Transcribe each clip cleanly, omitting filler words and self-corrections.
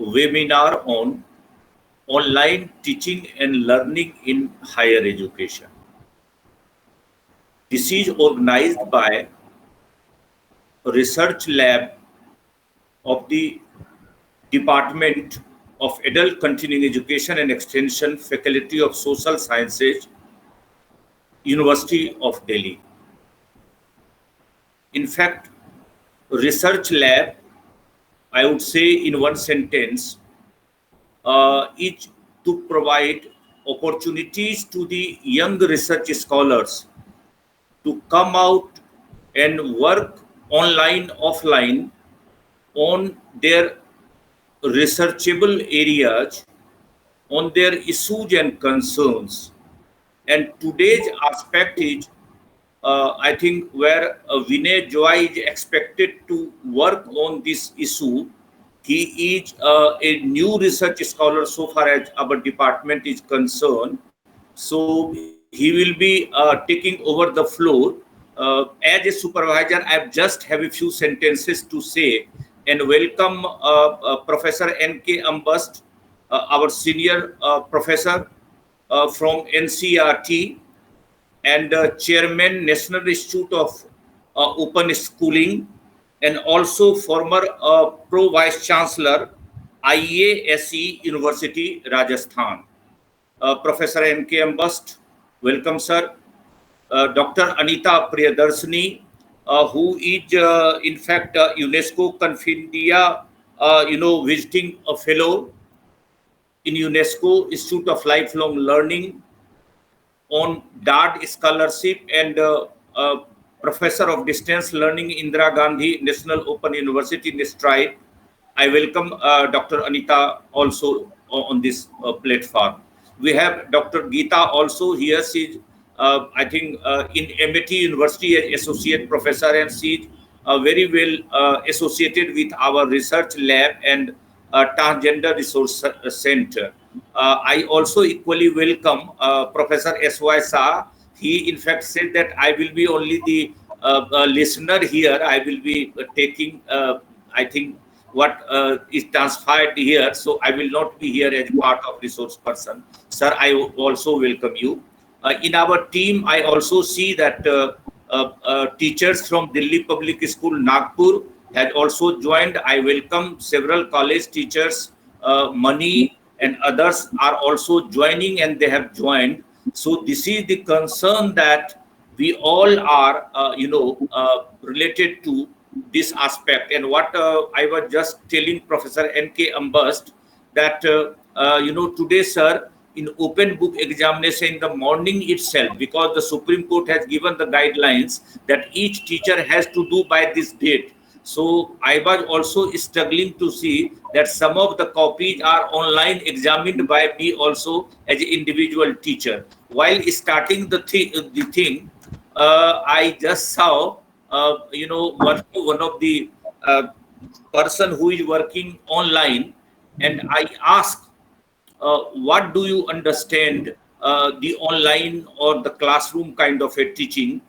webinar on online teaching and learning in higher education. This is organized by a research lab of the Department of Adult Continuing Education and Extension, Faculty of Social Sciences, University of Delhi. In fact, research lab, I would say in one sentence, is to provide opportunities to the young research scholars to come out and work online, offline on their researchable areas, on their issues and concerns. And today's aspect is, I think, where Vinay Joy is expected to work on this issue. He is a new research scholar so far as our department is concerned. So he will be taking over the floor. As a supervisor, I just have a few sentences to say and welcome Professor N.K. Ambast, our senior professor from NCERT and Chairman, National Institute of Open Schooling, and also former Pro Vice Chancellor, IASE University, Rajasthan. Professor N.K. Ambast, welcome, sir. Dr. Anita Priyadarsini, who is in fact UNESCO Confindia, visiting a fellow in UNESCO Institute of Lifelong Learning on DARD scholarship, and Professor of Distance Learning, Indira Gandhi National Open University in Stride. I welcome Dr. Anita also on this platform. We have Dr. Geeta also here. She's, I think, in MIT University as Associate Professor, and she's very well associated with our research lab and Transgender Resource Center. I also equally welcome Professor S.Y. Shah. He in fact said that I will be only the listener here. I will be taking, I think, what is transpired here. So I will not be here as part of resource person. Sir, I also welcome you. In our team, I also see that teachers from Delhi Public School, Nagpur, had also joined. I welcome several college teachers, Mani and others are also joining, and they have joined. So this is the concern that we all are, related to this aspect. And what I was just telling Professor N.K. Ambast that, today, sir, in open book examination in the morning itself, because the Supreme Court has given the guidelines that each teacher has to do by this date. So I was also struggling to see that some of the copies are online examined by me also as an individual teacher. While starting the thing, I just saw, one of the person who is working online, and I asked, what do you understand the online or the classroom kind of a teaching?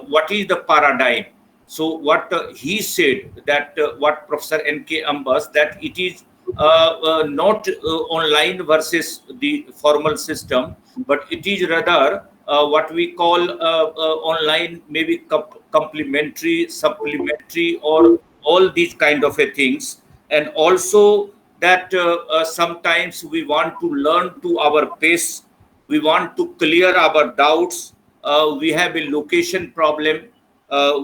What is the paradigm? So what he said that what Professor N.K. Ambast, that it is not online versus the formal system, but it is rather what we call online, maybe complementary, supplementary, or all these kind of a things. And also that sometimes we want to learn to our pace, we want to clear our doubts, we have a location problem,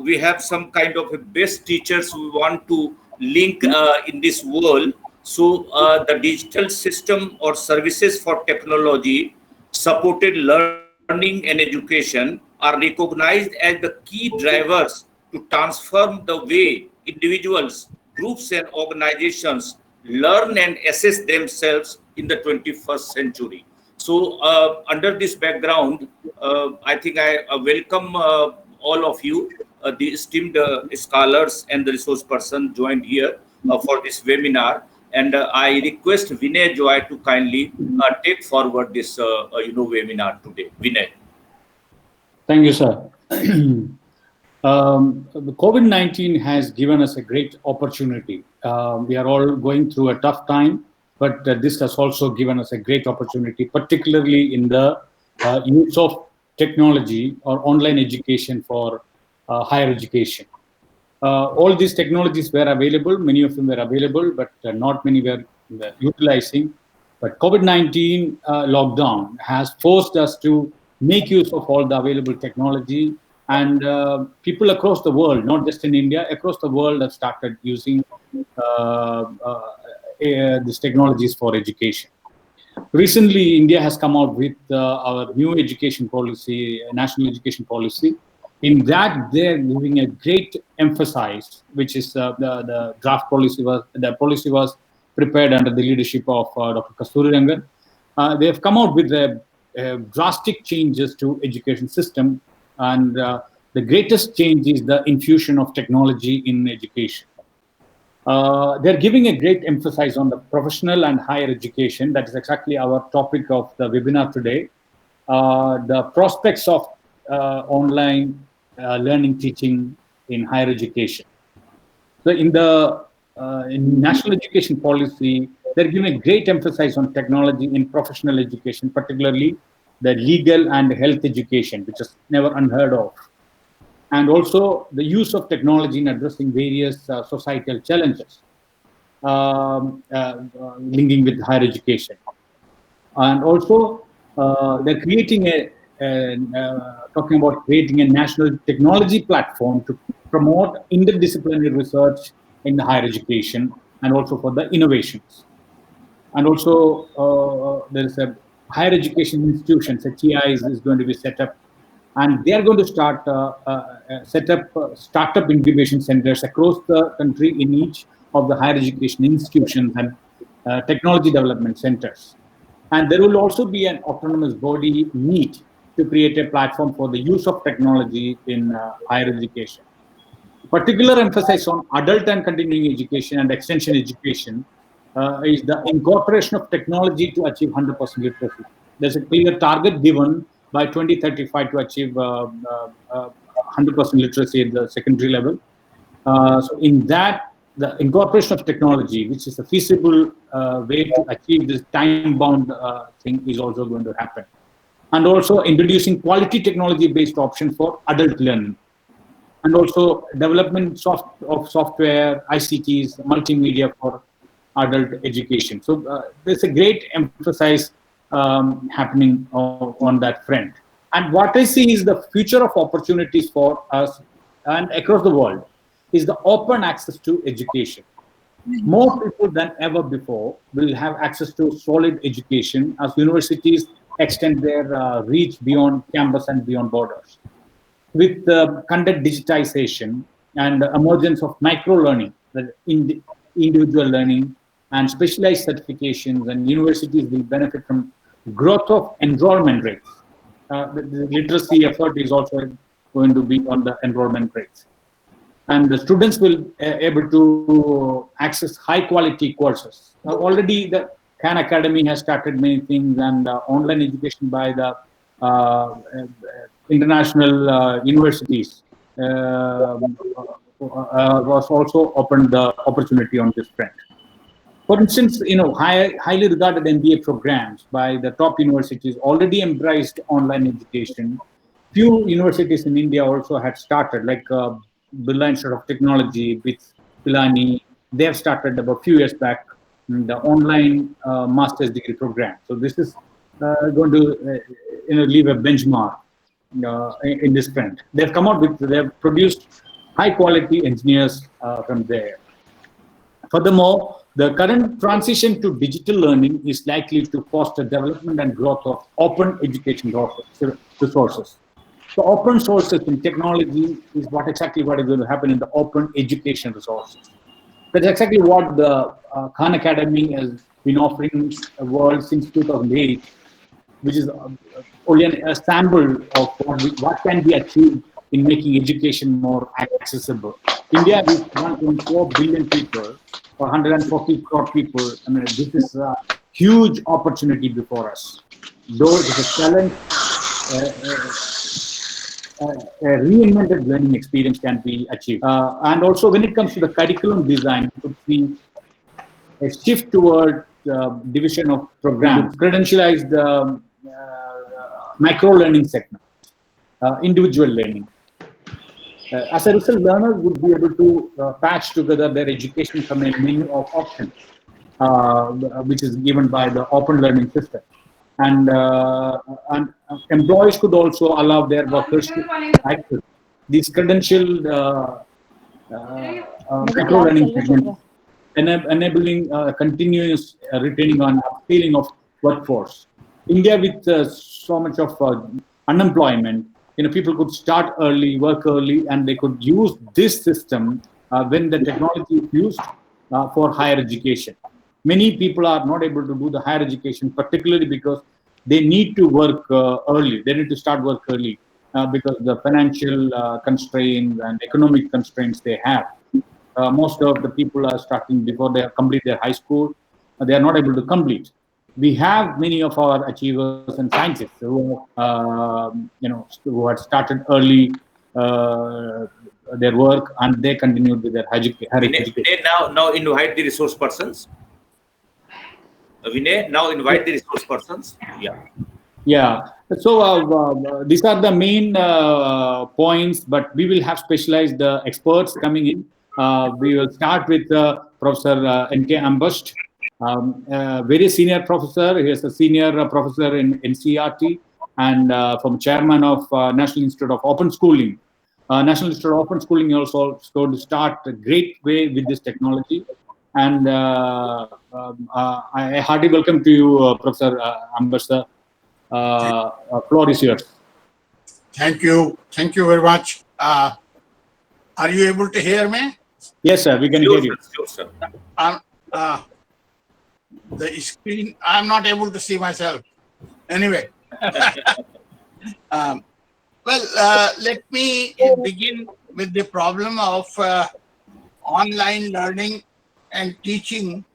we have some kind of a best teachers we want to link in this world. So the digital system or services for technology supported learning and education are recognized as the key drivers to transform the way individuals, groups and organizations learn and assess themselves in the 21st century. So under this background, I think I welcome all of you, the esteemed scholars and the resource person joined here for this webinar. And I request Vinay Joy to kindly take forward this webinar today. Vinay. Thank you, sir. The COVID-19 has given us a great opportunity. We are all going through a tough time, but this has also given us a great opportunity, particularly in the use of technology or online education for higher education. All these technologies were available, many of them were available, but not many were utilizing. But COVID-19 lockdown has forced us to make use of all the available technology, and people across the world, not just in India, across the world have started using these technologies for education. Recently, India has come out with our new education policy, national education policy. In that, they're giving a great emphasis, which is the draft policy was prepared under the leadership of Dr. Kasturi Rangan. They have come out with drastic changes to education system, and the greatest change is the infusion of technology in education. They're giving a great emphasis on the professional and higher education. That is exactly our topic of the webinar today. The prospects of online learning teaching in higher education. So in the in national education policy, they're giving a great emphasis on technology in professional education, particularly the legal and health education, which is never unheard of, and also the use of technology in addressing various societal challenges linking with higher education. And also, they're creating talking about creating a national technology platform to promote interdisciplinary research in the higher education and also for the innovations. And also, there is a higher education institutions, HEIs, is going to be set up, and they are going to start set up startup incubation centers across the country in each of the higher education institutions and technology development centers. And there will also be an autonomous body NEET to create a platform for the use of technology in higher education. Particular emphasis on adult and continuing education and extension education is the incorporation of technology to achieve 100% literacy. There's a clear target given by 2035 to achieve 100% literacy at the secondary level. So in that, the incorporation of technology, which is a feasible way to achieve this time-bound thing, is also going to happen. And also introducing quality technology-based options for adult learning. And also development of software, ICTs, multimedia for adult education. So there's a great emphasis happening on that front. And what I see is the future of opportunities for us and across the world is the open access to education. More people than ever before will have access to solid education as universities extend their reach beyond campus and beyond borders. With the content digitization and the emergence of micro-learning, the individual learning and specialized certifications, and universities will benefit from growth of enrollment rates. The literacy effort is also going to be on the enrollment rates. And the students will be able to access high quality courses. Already the Khan Academy has started many things, and online education by the international universities was also opened the opportunity on this front. For instance, highly regarded MBA programs by the top universities already embraced online education. Few universities in India also had started, like Birla Institute of Technology with Pilani. They have started about a few years back the online master's degree program. So this is going to leave a benchmark in this trend. They've come out with, they've produced high quality engineers from there. Furthermore, the current transition to digital learning is likely to foster development and growth of open education resources. So open sources in technology is exactly what is going to happen in the open education resources. That's exactly what the Khan Academy has been offering the world since 2008, which is only a sample of what can be achieved in making education more accessible. India is 1.4 billion people, or 140 crore people. I mean, this is a huge opportunity before us. Though it is a challenge, a reinvented learning experience can be achieved. And also, when it comes to the curriculum design, you could see a shift toward division of programs, credentialized micro learning segment, individual learning. As a result, learners would be able to patch together their education from a menu of options, which is given by the open learning system. And employees could also allow their workers to access these credentialed मेरी micro class learning चल रही है segments, चल enabling continuous retaining on upskilling of workforce. India with so much of unemployment, people could start early, work early, and they could use this system when the technology is used for higher education. Many people are not able to do the higher education, particularly because they need to work early. They need to start work early because the financial constraints and economic constraints they have. Most of the people are starting before they complete their high school. They are not able to complete. We have many of our achievers and scientists who had started early their work and they continued with their higher education. Vinay, now invite the resource persons. Vinay, now invite the resource persons. Yeah. Yeah. So these are the main points, but we will have specialized experts coming in. We will start with Professor N.K. Ambasht, very senior professor. He is a senior professor in NCERT and from chairman of National Institute of Open Schooling. National Institute of Open Schooling also is going to start a great way with this technology. And I hearty welcome to you, Professor Ambasht. Floor is yours. Thank you. Thank you very much. Are you able to hear me? Yes, sir. We can hear you. Sure, sir. The screen, I'm not able to see myself. Anyway. Let me begin with the problem of online learning and teaching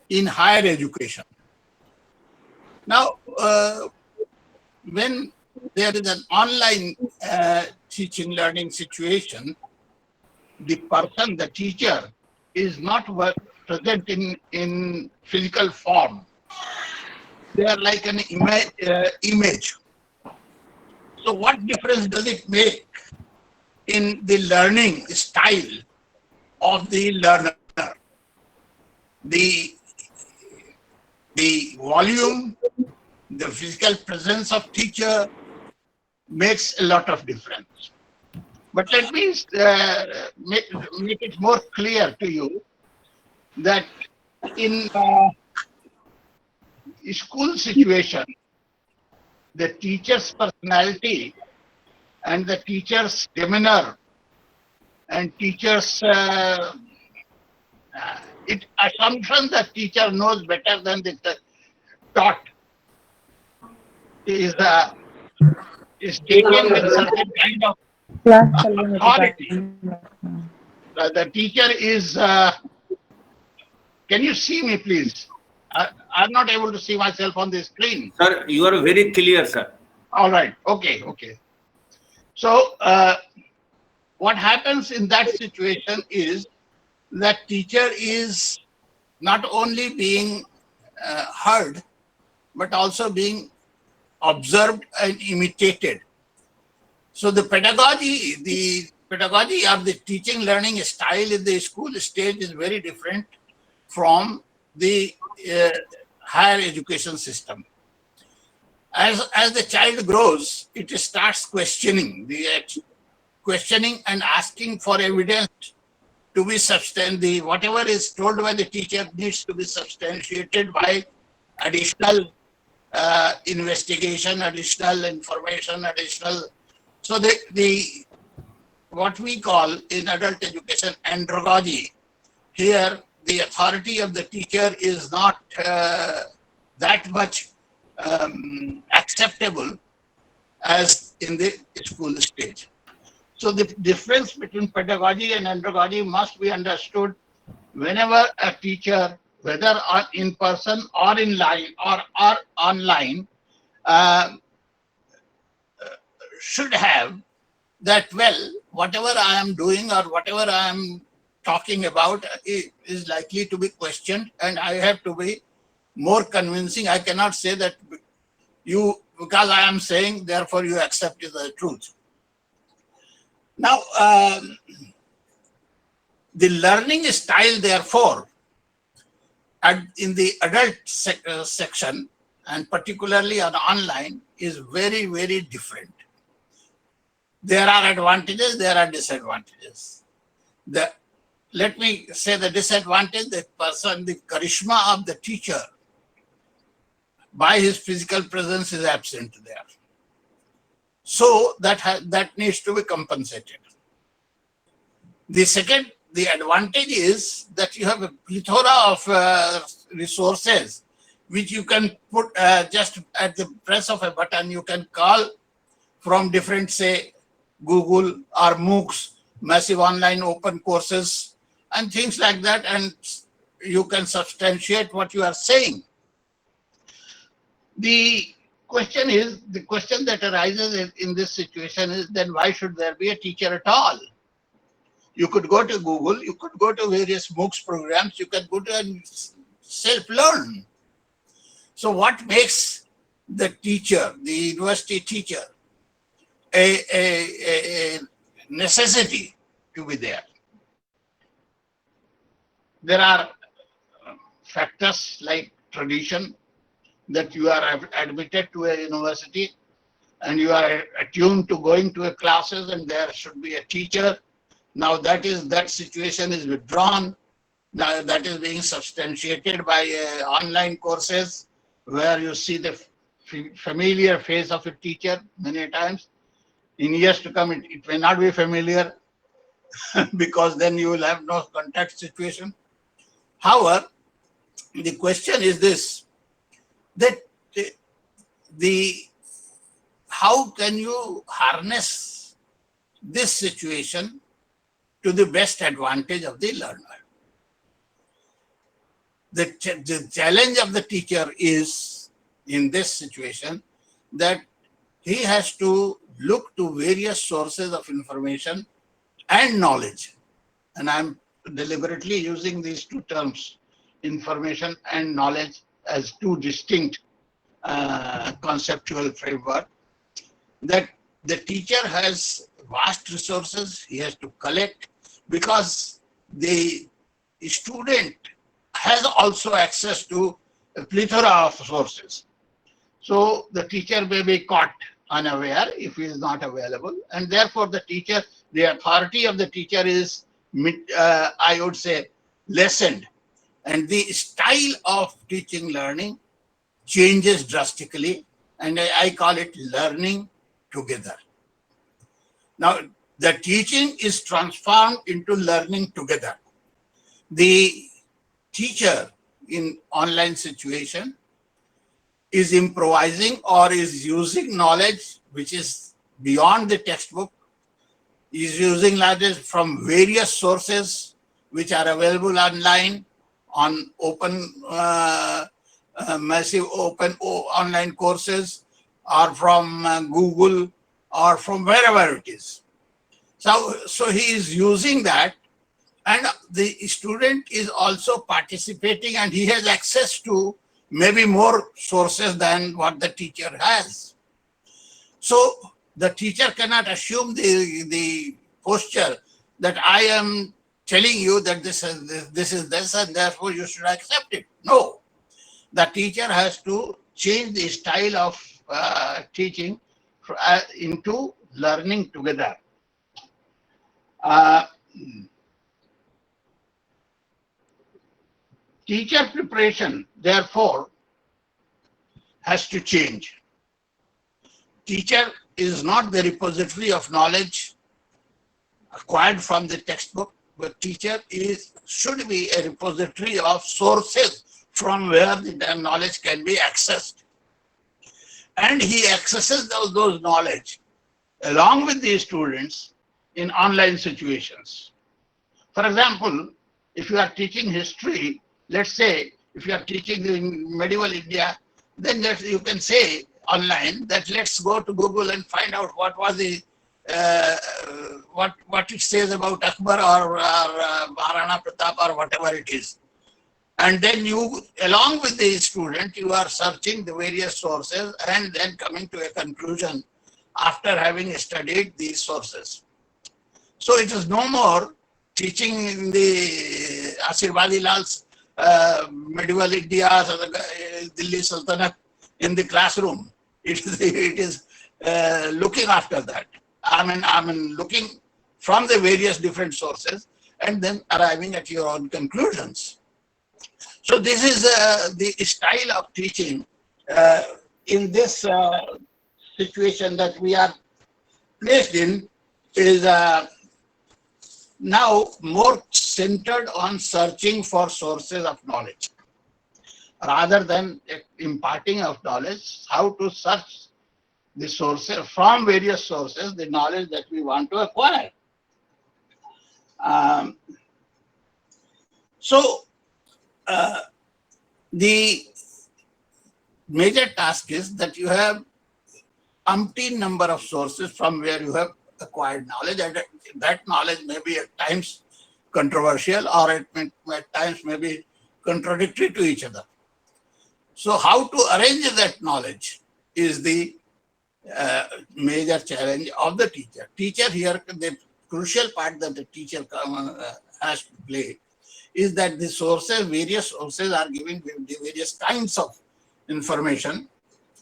in higher education. Now, when there is an online teaching learning situation, the person, the teacher, is not present in physical form. They are like an image. So what difference does it make in the learning style of the learner? The volume, the physical presence of teacher makes a lot of difference. But let me make it more clear to you that in school situation, the teacher's personality and the teacher's demeanor and teacher's assumption that teacher knows better than the taught is taken with certain kind of authority. The teacher is. Can you see me, please? I'm not able to see myself on the screen. Sir, you are very clear, sir. All right. Okay. So, what happens in that situation is that teacher is not only being heard, but also being observed and imitated. So the pedagogy of the teaching learning style in the school stage is very different from the higher education system. As the child grows, it starts questioning and asking for evidence to be substantiated. Whatever is told by the teacher needs to be substantiated by additional investigation, additional information, additional. So the what we call in adult education andragogy, here the authority of the teacher is not that much acceptable as in the school stage. So the difference between pedagogy and andragogy must be understood whenever a teacher, whether in person or in line or online, should have that, well, whatever I am doing or whatever I am talking about is likely to be questioned, and I have to be more convincing. I cannot say that because I am saying, therefore you accept is the truth. Now, the learning style, therefore, in the adult section, and particularly on online, is very, very different. There are advantages, there are disadvantages. Let me say the disadvantage: the charisma of the teacher by his physical presence is absent there. So that needs to be compensated. The advantage is that you have a plethora of resources which you can put just at the press of a button. You can call from different, say, Google or MOOCs, massive online open courses, and things like that, and you can substantiate what you are saying. The question that arises in this situation is, then why should there be a teacher at all? You could go to Google, you could go to various MOOCs programs, you can go to and self-learn. So what makes the teacher, the university teacher, a necessity to be there? There are factors like tradition, that you are admitted to a university and you are attuned to going to a classes and there should be a teacher. Now that situation is withdrawn. Now that is being substantiated by online courses where you see the familiar face of a teacher many times. In years to come, it may not be familiar because then you will have no contact situation. However, the question is this, that how can you harness this situation to the best advantage of the learner? The challenge of the teacher is, in this situation, that he has to look to various sources of information and knowledge. And I'm deliberately using these two terms, information and knowledge, as two distinct conceptual framework, that the teacher has vast resources he has to collect, because the student has also access to a plethora of sources. So the teacher may be caught unaware if he is not available, and therefore the authority of the teacher is, I would say, lessened. And the style of teaching learning changes drastically, and I call it learning together. Now, the teaching is transformed into learning together. The teacher in online situation is improvising or is using knowledge which is beyond the textbook, is using knowledge from various sources which are available online on open, massive open online courses, or from Google, or from wherever it is. So he is using that, and the student is also participating, and he has access to maybe more sources than what the teacher has. So the teacher cannot assume the posture that I am telling you that this is this and therefore you should accept it. No, the teacher has to change the style of teaching into learning together. Teacher preparation, therefore, has to change. Teacher is not the repository of knowledge acquired from the textbook, but teacher should be a repository of sources from where the knowledge can be accessed. And he accesses those knowledge along with the students in online situations. For example, if you are teaching history, let's say if you are teaching in medieval India, then you can say online that let's go to Google and find out what was the what it says about Akbar or Maharana Pratap or whatever it is. And then you, along with the student, you are searching the various sources and then coming to a conclusion after having studied these sources. So it is no more teaching in the Asirwadi Lal's medieval India or the Delhi Sultanate in the classroom. It is looking after that. I mean, looking from the various different sources and then arriving at your own conclusions. So this is the style of teaching in this situation that we are placed in is now more centered on searching for sources of knowledge rather than imparting of knowledge, how to search the sources from various sources, the knowledge that we want to acquire. So the major task is that you have umpteen number of sources from where you have acquired knowledge, and that knowledge may be at times controversial or at times may be contradictory to each other. So how to arrange that knowledge is the major challenge of the teacher. Teacher here, the crucial part that the teacher has to play is that the sources, various sources are giving the various kinds of information.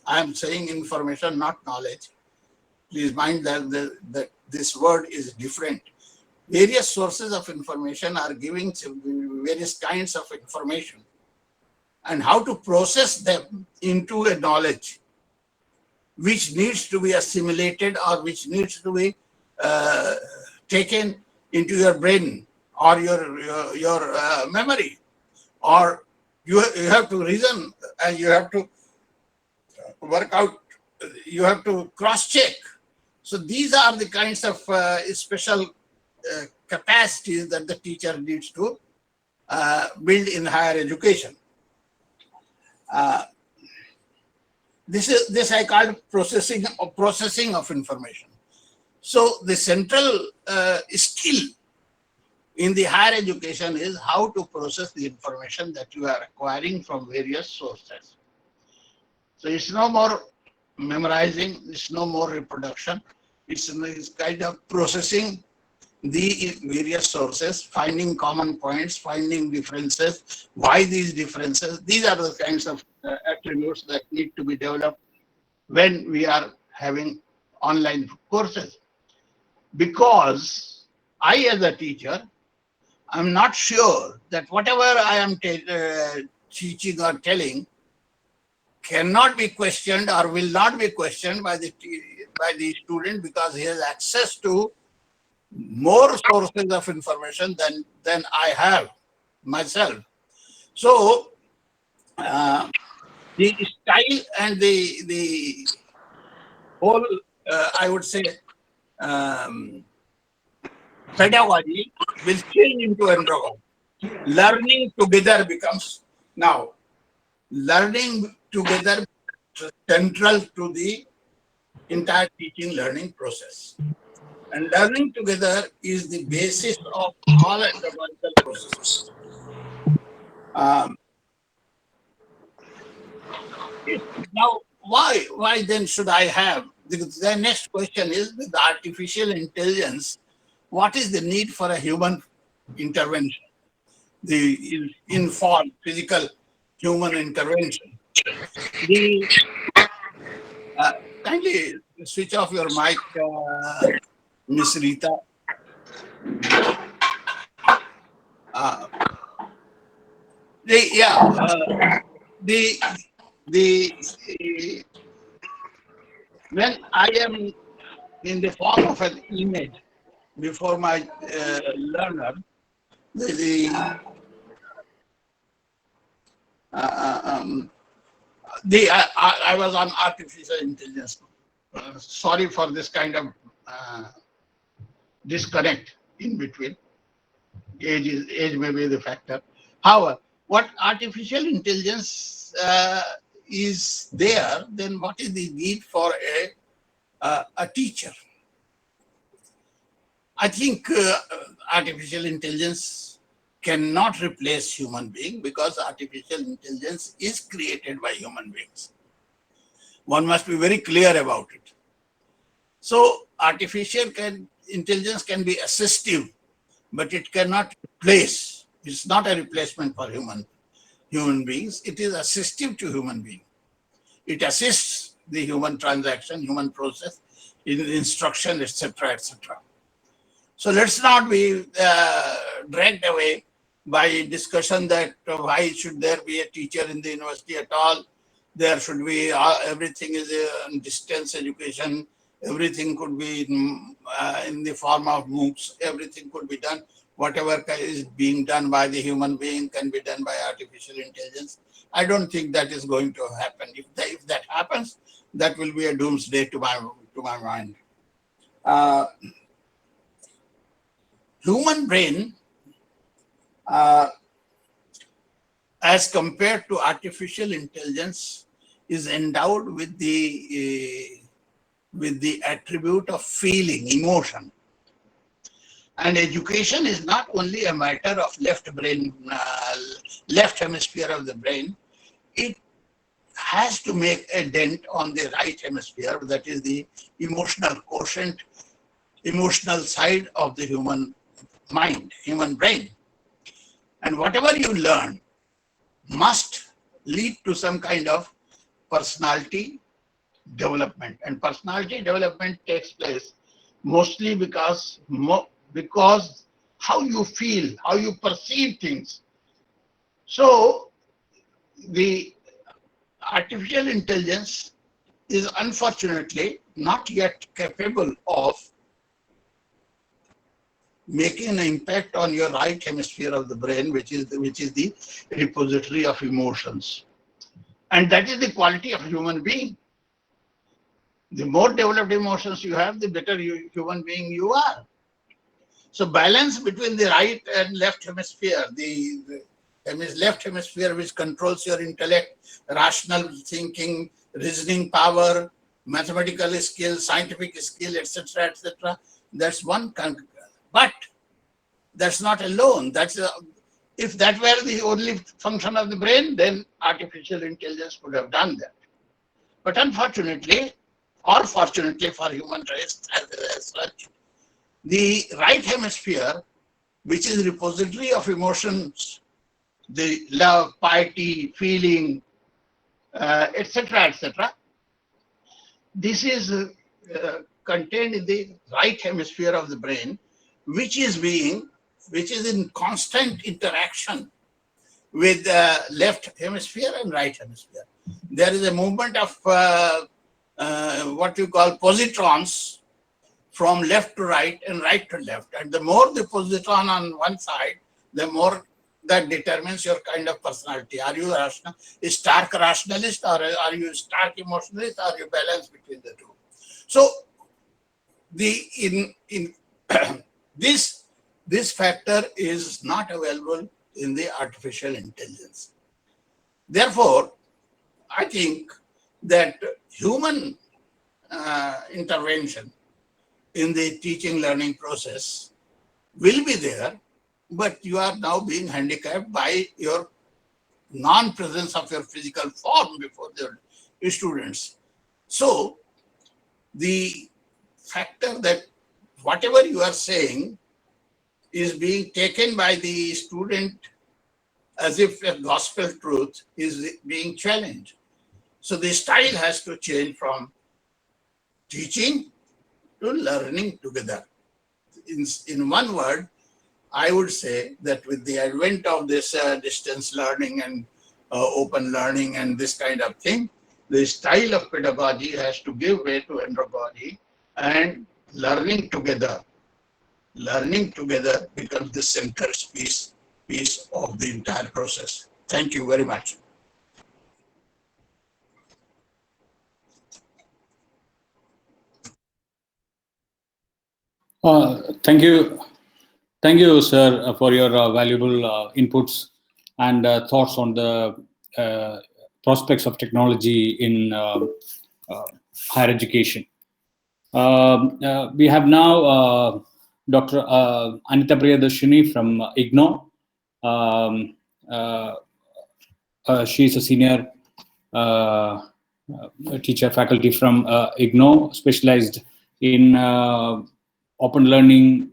I am saying information, not knowledge. Please mind that this word is different. Various sources of information are giving various kinds of information, and how to process them into a knowledge which needs to be assimilated or which needs to be taken into your brain or your memory, or you have to reason and you have to work out, you have to cross-check. So these are the kinds of special capacities that the teacher needs to build in higher education. This I call processing of information. So the central skill in the higher education is how to process the information that you are acquiring from various sources. So it's no more memorizing, it's no more reproduction, it's kind of processing the various sources, finding common points, finding differences, why these differences. These are the kinds of attributes that need to be developed when we are having online courses. Because I, as a teacher, I'm not sure that whatever I am teaching or telling cannot be questioned or will not be questioned by the student, because he has access to more sources of information than I have myself. So the style and the whole, I would say, pedagogy will change into andragogy. Learning together becomes now. Learning together central to the entire teaching learning process. And learning together is the basis of all pedagogical processes. Now, why then should I have? The next question is, with artificial intelligence, what is the need for a human intervention? The informed, physical human intervention. Kindly switch off your mic, Miss Rita. When I am in the form of an image before my learner, I was on artificial intelligence. Sorry for this kind of disconnect in between. Age may be the factor. However, what artificial intelligence is there, then what is the need for a teacher? I think artificial intelligence cannot replace human being because artificial intelligence is created by human beings. One must be very clear about it. So artificial intelligence can be assistive, but it cannot replace. It's not a replacement for human beings. It is assistive to human being. It assists the human transaction, human process, in instruction, etc., etc. So let's not be dragged away by discussion that why should there be a teacher in the university at all? There should be, everything is distance education, everything could be in the form of MOOCs, everything could be done. Whatever is being done by the human being can be done by artificial intelligence. I don't think that is going to happen. If that happens, that will be a doomsday to my mind. Human brain, as compared to artificial intelligence, is endowed with the attribute of feeling, emotion. And education is not only a matter of left hemisphere of the brain. It has to make a dent on the right hemisphere, that is the emotional quotient, emotional side of the human mind, human brain. And whatever you learn must lead to some kind of personality development. And personality development takes place mostly because how you feel, how you perceive things. So the artificial intelligence is unfortunately not yet capable of making an impact on your right hemisphere of the brain, which is the repository of emotions. And that is the quality of human being. The more developed emotions you have, the better human being you are. So balance between the right and left hemisphere, the left hemisphere which controls your intellect, rational thinking, reasoning power, mathematical skill, scientific skill, etc., etc. That's one. But that's not alone. If that were the only function of the brain, then artificial intelligence could have done that. But unfortunately, or fortunately for human race as such, the right hemisphere, which is repository of emotions, the love, piety, feeling, etc., etc., this is contained in the right hemisphere of the brain, which is in constant interaction with left hemisphere and right hemisphere. There is a movement of what you call positrons from left to right and right to left. And the more the positron on one side, the more that determines your kind of personality. Are you a stark rationalist, or are you stark emotionalist, or are you balanced between the two? So this factor is not available in the artificial intelligence. Therefore, I think that human intervention in the teaching learning process will be there, but you are now being handicapped by your non-presence of your physical form before the students. So the factor that whatever you are saying is being taken by the student as if a gospel truth is being challenged. So the style has to change from teaching to learning together. In one word, I would say that with the advent of this distance learning and open learning and this kind of thing, the style of pedagogy has to give way to andragogy, and learning together becomes the centerpiece of the entire process. Thank you very much. Thank you, sir, for your valuable inputs and thoughts on the prospects of technology in higher education. We have now Dr. Anita Priyadarshini from IGNOU. She is a senior teacher faculty from IGNOU, specialized in open learning,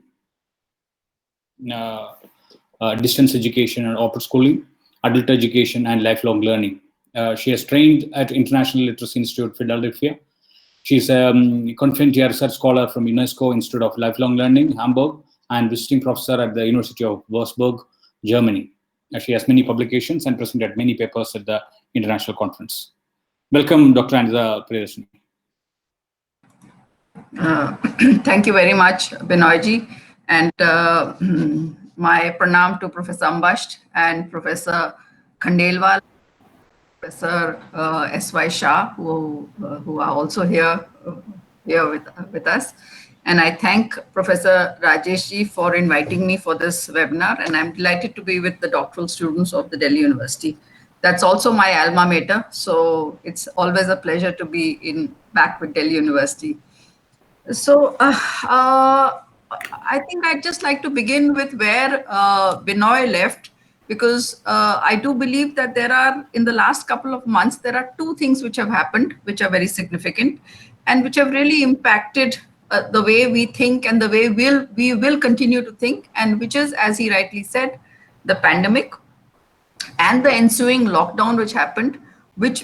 distance education and open schooling, adult education, and lifelong learning. She has trained at International Literacy Institute, Philadelphia. She's a Confentia Research Scholar from UNESCO Institute of Lifelong Learning, Hamburg, and visiting professor at the University of Würzburg, Germany. She has many publications and presented many papers at the international conference. Welcome, Dr. Anita Priyadarshini. Thank you very much, Binoyji, and my pranam to Professor Ambasht and Professor Khandelwal, Professor S.Y. Shah, who are also here with us. And I thank Professor Rajeshji for inviting me for this webinar, and I'm delighted to be with the doctoral students of the Delhi University. That's also my alma mater, so it's always a pleasure to be back with Delhi University. So I think I'd just like to begin with where Binoy left, because I do believe that in the last couple of months, there are two things which have happened, which are very significant and which have really impacted the way we think and the way we will continue to think, and which is, as he rightly said, the pandemic and the ensuing lockdown which happened,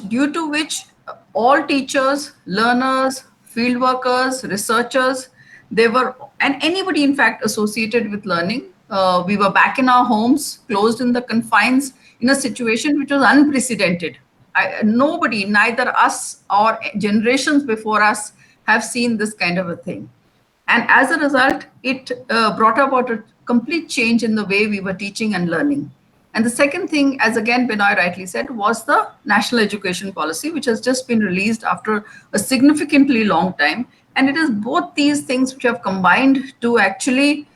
due to which all teachers, learners, field workers, researchers, and anybody in fact associated with learning, we were back in our homes, closed in the confines, in a situation which was unprecedented. Nobody, neither us or generations before us, have seen this kind of a thing. And as a result, it brought about a complete change in the way we were teaching and learning. And the second thing, as again Binoy rightly said, was the National Education Policy, which has just been released after a significantly long time. And it is both these things which have combined to actually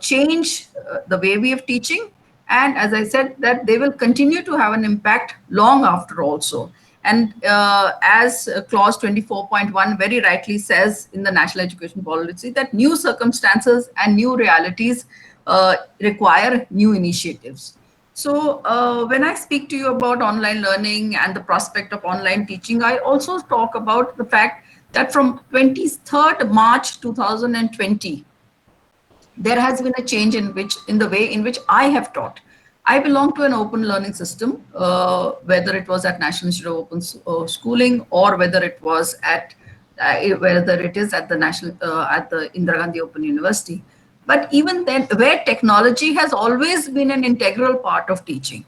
change the way we are teaching. And as I said, that they will continue to have an impact long after also. And as clause 24.1 very rightly says in the National Education Policy, that new circumstances and new realities require new initiatives. So when I speak to you about online learning and the prospect of online teaching, I also talk about the fact that from 23rd March 2020, there has been a change in the way in which I have taught. I belong to an open learning system, whether it was at National Institute of Open Schooling or whether it was at the National at the Indira Gandhi Open University. But even then, where technology has always been an integral part of teaching.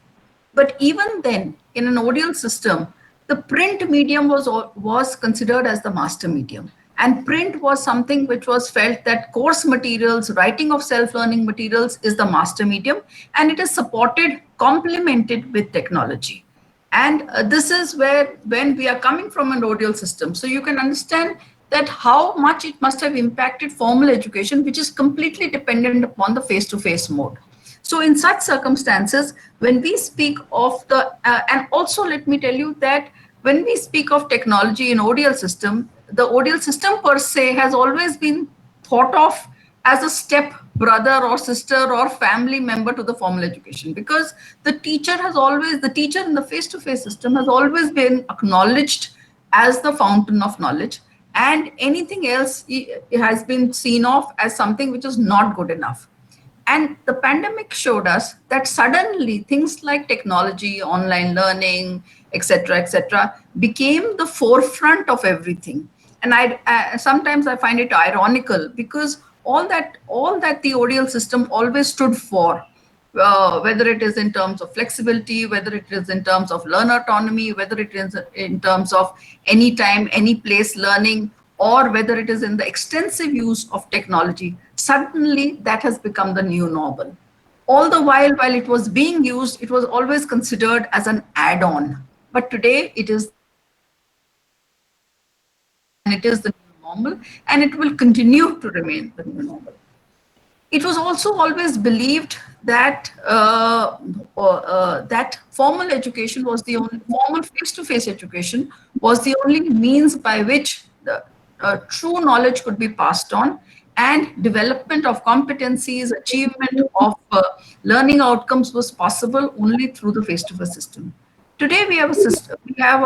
But even then, in an ODL system, the print medium was considered as the master medium. And print was something which was felt that course materials, writing of self-learning materials is the master medium, and it is supported, complemented with technology. And this is where, when we are coming from an ODL system, so you can understand that how much it must have impacted formal education, which is completely dependent upon the face-to-face mode. So in such circumstances, when we speak of and also let me tell you that when we speak of technology in ODL system, the ODL system per se has always been thought of as a step brother or sister or family member to the formal education, because the teacher in the face-to-face system has always been acknowledged as the fountain of knowledge, and anything else it has been seen of as something which is not good enough. And the pandemic showed us that suddenly things like technology, online learning, etc., became the forefront of everything. And sometimes I find it ironical, because all that the ODL system always stood for, whether it is in terms of flexibility, whether it is in terms of learner autonomy, whether it is in terms of anytime, any place learning, or whether it is in the extensive use of technology, suddenly that has become the new normal. All the while it was being used, it was always considered as an add-on. But today it is the new normal, and it will continue to remain the new normal. It was also always believed that that formal education was the only, formal face-to-face education was the only means by which the true knowledge could be passed on, and development of competencies, achievement of learning outcomes was possible only through the face-to-face system. Today we have a system, we have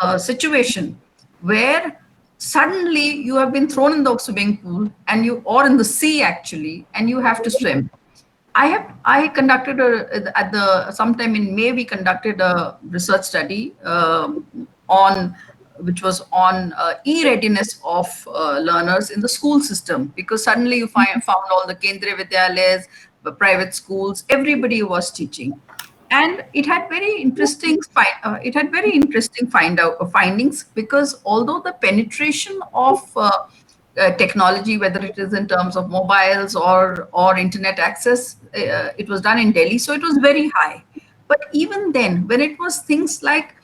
a situation where suddenly you have been thrown in the swimming pool and you, or in the sea actually, and you have to swim. I conducted at the sometime in May we conducted a research study on which was on e-readiness of learners in the school system, because suddenly you found all the Kendriya Vidyalayas, the private schools, everybody was teaching, and it had very interesting findings, because although the penetration of technology, whether it is in terms of mobiles or internet access, it was done in Delhi, so it was very high. But even then, when it was things like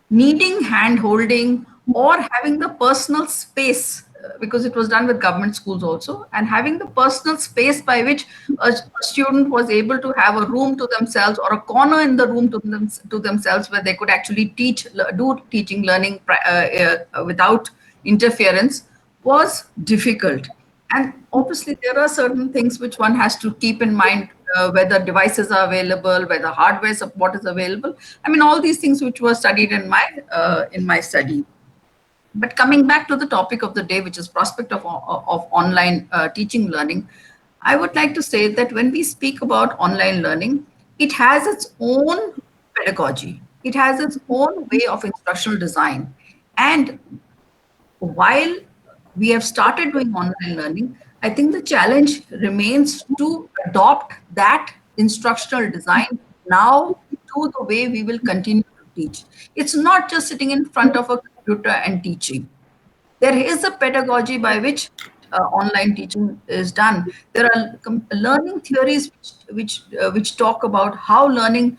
needing hand holding or having the personal space, because it was done with government schools also, and having the personal space by which a student was able to have a room to themselves or a corner in the room to themselves where they could actually do teaching learning without interference, was difficult. And obviously there are certain things which one has to keep in mind, whether devices are available, whether hardware support is available. I mean, all these things which were studied in my study. But coming back to the topic of the day, which is prospect of online teaching learning, I would like to say that when we speak about online learning, it has its own pedagogy. It has its own way of instructional design. And while we have started doing online learning, I think the challenge remains to adopt that instructional design now to the way we will continue to teach. It's not just sitting in front of a computer and teaching. There is a pedagogy by which online teaching is done. There are learning theories which talk about how learning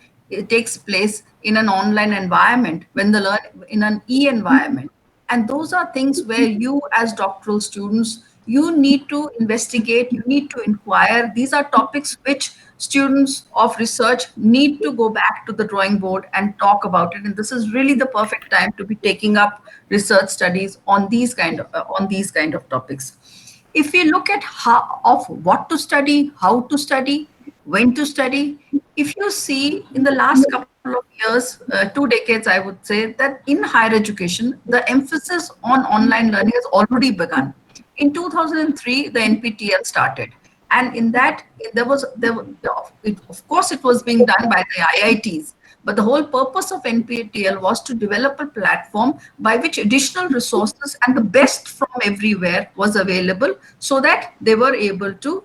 takes place in an online environment, when the in an e-environment. And those are things where you, as doctoral students, you need to investigate, you need to inquire. These are topics which students of research need to go back to the drawing board and talk about it. And this is really the perfect time to be taking up research studies on these kind of topics. If we look at what to study, how to study, when to study, if you see in the last couple of years, 2 decades, I would say that in higher education, the emphasis on online learning has already begun. In 2003, the NPTEL started. And in that, of course, it was being done by the IITs. But the whole purpose of NPTEL was to develop a platform by which additional resources and the best from everywhere was available, so that they were able to,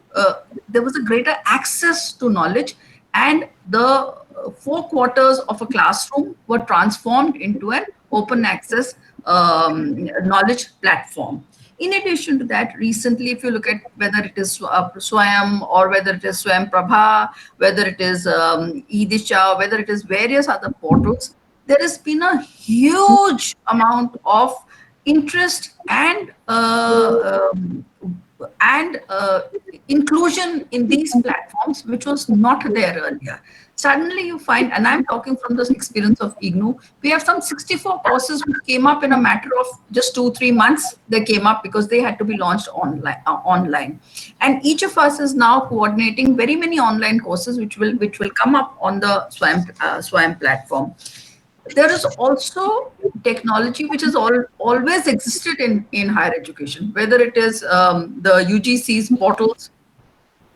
there was a greater access to knowledge, and the 4 quarters of a classroom were transformed into an open access knowledge platform. In addition to that, recently, if you look at whether it is Swayam or whether it is Swayam Prabha, whether it is eDisha, whether it is various other portals, there has been a huge amount of interest and inclusion in these platforms, which was not there earlier. Suddenly you find, and I'm talking from the experience of IGNOU, we have some 64 courses which came up in a matter of just 2-3 months. They came up because they had to be launched online. And each of us is now coordinating very many online courses which will come up on the Swayam platform. There is also technology which has always existed in higher education, whether it is the UGC's portals,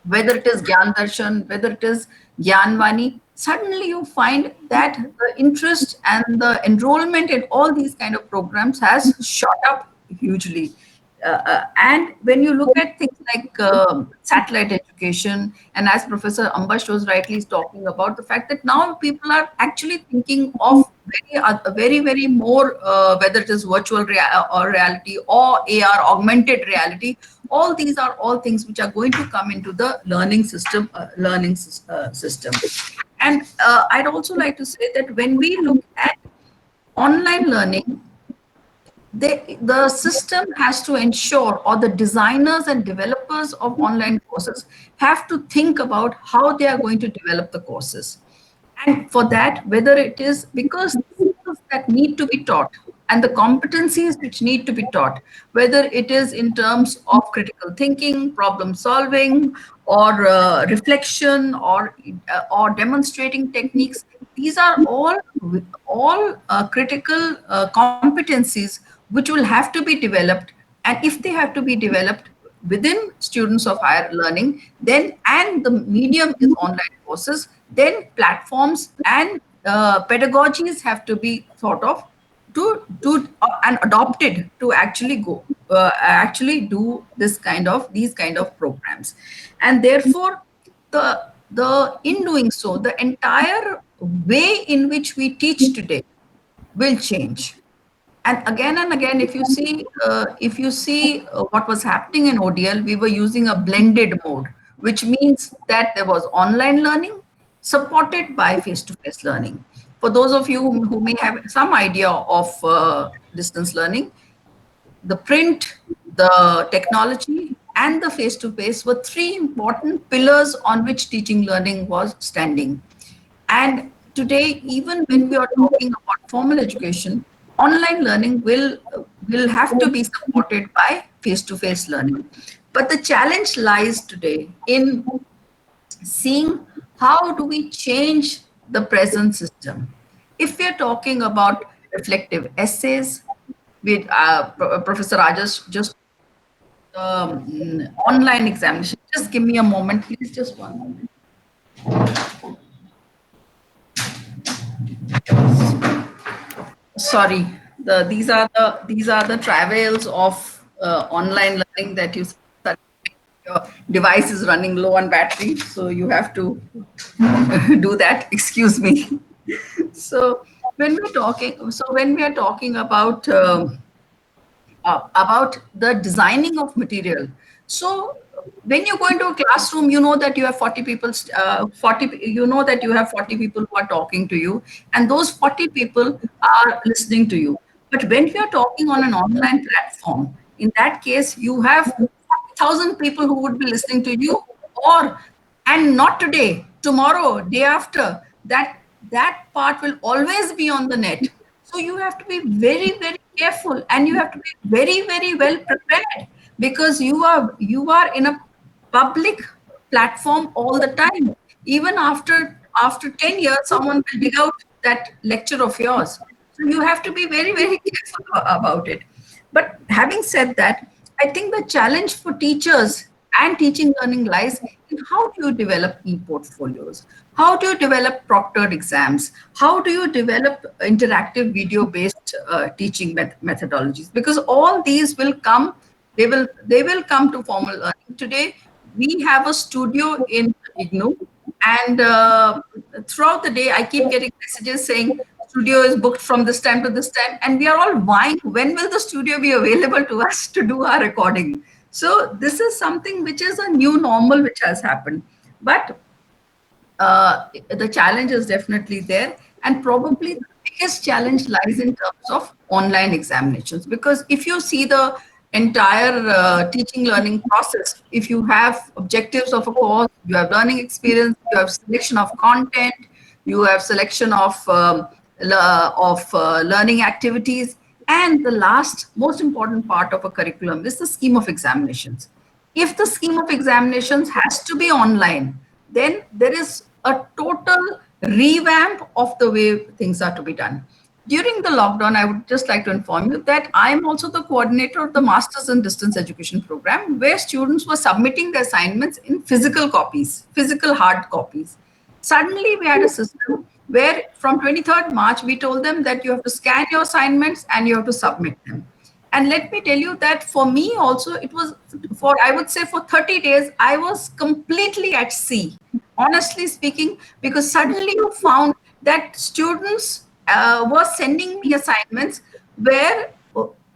whether it is Gyan Darshan, whether it is Gyanvani. Suddenly you find that the interest and the enrollment in all these kind of programs has shot up hugely. And when you look at things like satellite education, and as Professor Ambasht was rightly talking about, the fact that now people are actually thinking of very more, whether it is virtual reality or AR, augmented reality, all these are all things which are going to come into the learning system. And I'd also like to say that when we look at online learning, the system has to ensure, or the designers and developers of online courses have to think about how they are going to develop the courses. And for that, whether it is because skills that need to be taught, and the competencies which need to be taught, whether it is in terms of critical thinking, problem solving, or reflection, or demonstrating techniques. These are all critical competencies which will have to be developed. And if they have to be developed within students of higher learning, then, and the medium is online courses, then platforms and pedagogies have to be thought of and adopted to actually actually do these kind of programs. And therefore, the in doing so, the entire way in which we teach today will change. And again, if you see, what was happening in ODL, we were using a blended mode, which means that there was online learning supported by face-to-face learning. For those of you who may have some idea of distance learning, the print, the technology, and the face-to-face were three important pillars on which teaching learning was standing. And today, even when we are talking about formal education, online learning will have to be supported by face-to-face learning. But the challenge lies today in seeing how do we change the present system. If we are talking about reflective essays, with Professor Rajas just online examination. Just give me a moment, please. Just one moment. Sorry, these are the travails of online learning, that your device is running low on battery, so you have to do that. Excuse me. So when we are talking about the designing of material, so when you go into a classroom, you know that you have 40 people, you know that you have 40 people who are talking to you, and those 40 people are listening to you. But when we are talking on an online platform, in that case, you have 40,000 people who would be listening to you, and not today, tomorrow, day after, that part will always be on the net. So you have to be very, very careful, and you have to be very, very well prepared, because you are in a public platform all the time. Even after 10 years, someone will dig out that lecture of yours. So you have to be very, very careful about it. But having said that, I think the challenge for teachers and teaching learning lies in how do you develop e-portfolios? How do you develop proctored exams? How do you develop interactive video-based teaching methodologies? Because all these will come, they will come to formal learning. Today, we have a studio in IGNOU, and throughout the day, I keep getting messages saying, studio is booked from this time to this time, and we are all vying, when will the studio be available to us to do our recording? So this is something which is a new normal which has happened. But the challenge is definitely there, and probably the biggest challenge lies in terms of online examinations, because if you see the entire teaching learning process, if you have objectives of a course, you have learning experience, you have selection of content, you have selection of learning activities, and the last most important part of a curriculum is the scheme of examinations. If the scheme of examinations has to be online, then there is a total revamp of the way things are to be done. During the lockdown, I would just like to inform you that I am also the coordinator of the Masters in Distance Education program, where students were submitting their assignments in physical copies, physical hard copies. Suddenly, we had a system where from 23rd March, we told them that you have to scan your assignments and you have to submit them. And let me tell you that for me also, it was I would say for 30 days, I was completely at sea, honestly speaking, because suddenly you found that students were sending me assignments where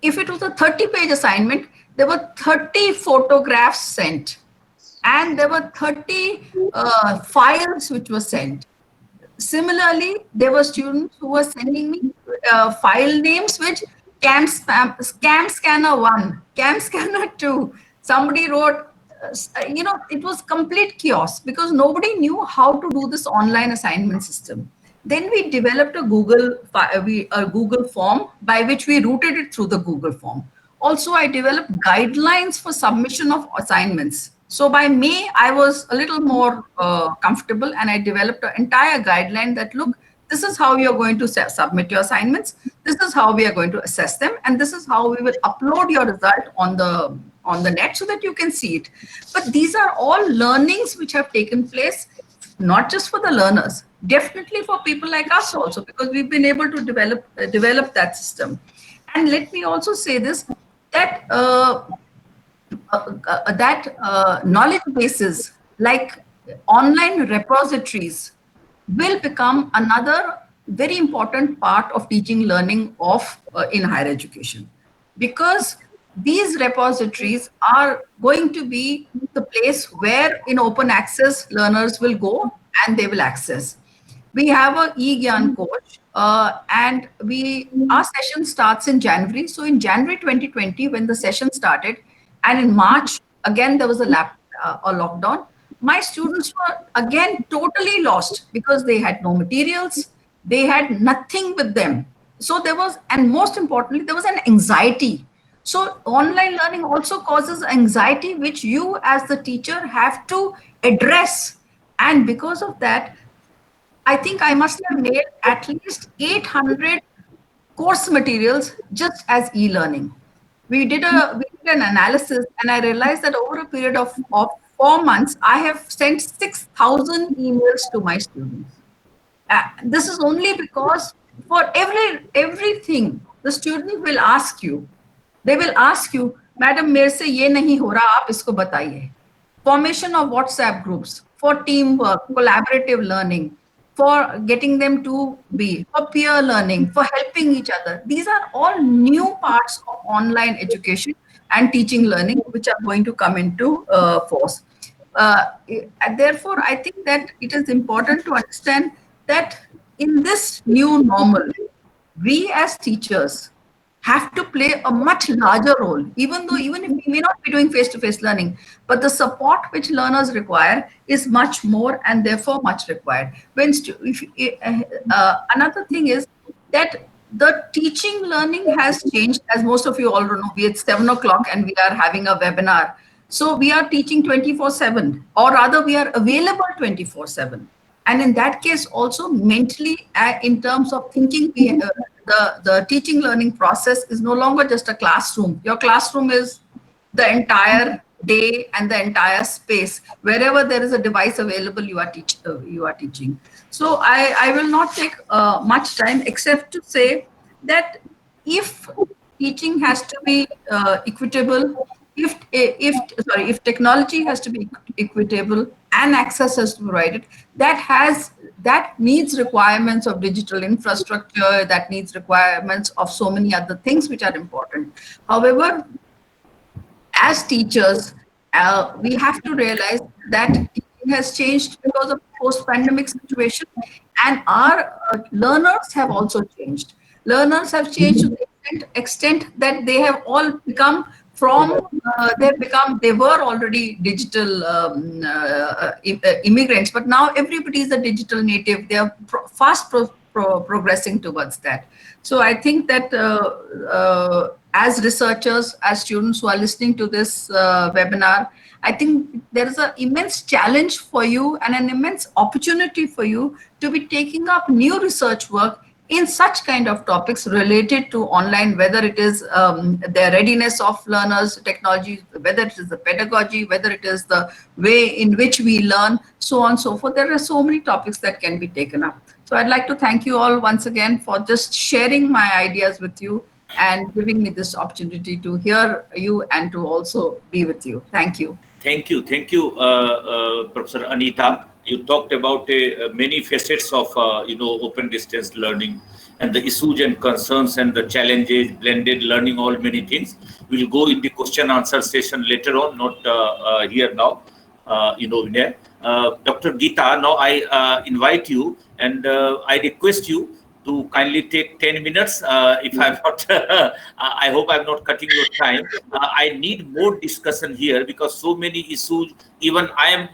if it was a 30-page assignment, there were 30 photographs sent, and there were 30 files which were sent. Similarly, there were students who were sending me file names which Cam Scanner 1, Cam Scanner 2. Somebody wrote, it was complete chaos, because nobody knew how to do this online assignment system. Then we developed a Google form by which we routed it through the Google form. Also, I developed guidelines for submission of assignments. So by May, I was a little more comfortable, and I developed an entire guideline that, look, this is how you're going to submit your assignments. This is how we are going to assess them, and this is how we will upload your result on the net so that you can see it. But these are all learnings which have taken place, not just for the learners, definitely for people like us also, because we've been able to develop that system. And let me also say this, that knowledge bases like online repositories will become another very important part of teaching learning in higher education, because these repositories are going to be the place where in open access learners will go and they will access. We have a eGyan coach, and our session starts in January. So in January 2020, when the session started, and in March, again, there was a lockdown, my students were again totally lost because they had no materials, they had nothing with them. So there was, and most importantly, there was an anxiety. So online learning also causes anxiety, which you as the teacher have to address. And because of that, I think I must have made at least 800 course materials just as e-learning. We did an analysis, and I realized that over a period of 4 months, I have sent 6,000 emails to my students. This is only because for everything, the student will ask you, they will ask you, Madam, मेरे से ये नहीं हो रहा, आप इसको बताइए. Formation of WhatsApp groups for teamwork, collaborative learning, for getting them to be, for peer learning, for helping each other. These are all new parts of online education and teaching learning, which are going to come into force. Therefore, I think that it is important to understand that in this new normal, we as teachers have to play a much larger role, even if we may not be doing face-to-face learning, but the support which learners require is much more, and therefore much required. Another thing is that the teaching learning has changed, as most of you all know. It's 7 o'clock and we are having a webinar. So we are teaching 24/7, or rather we are available 24/7. And in that case also mentally, in terms of thinking, the teaching learning process is no longer just a classroom. Your classroom is the entire day and the entire space. Wherever there is a device available, you are teaching. So I will not take much time, except to say that if teaching has to be equitable, if technology has to be equitable and access has to be provided, that needs requirements of digital infrastructure, that needs requirements of so many other things which are important. However, as teachers, we have to realize that teaching has changed because of post-pandemic situation, and our learners have also changed. Learners have changed to the extent that they have all become they were already digital immigrants, but now everybody is a digital native. They are fast progressing towards that. So I think that as researchers, as students who are listening to this webinar, I think there is an immense challenge for you and an immense opportunity for you to be taking up new research work in such kind of topics related to online, whether it is the readiness of learners, technology, whether it is the pedagogy, whether it is the way in which we learn, so on and so forth. There are so many topics that can be taken up. So I'd like to thank you all once again for just sharing my ideas with you and giving me this opportunity to hear you and to also be with you. Thank you. Thank you, Professor Anita. You talked about many facets of open distance learning and the issues and concerns and the challenges, blended learning, all many things. We'll go in the question answer session later on, not here now. Vinay. Dr. Geeta, now I invite you and I request you to kindly take 10 minutes. If I'm not, I hope I'm not cutting your time. I need more discussion here because so many issues, even I am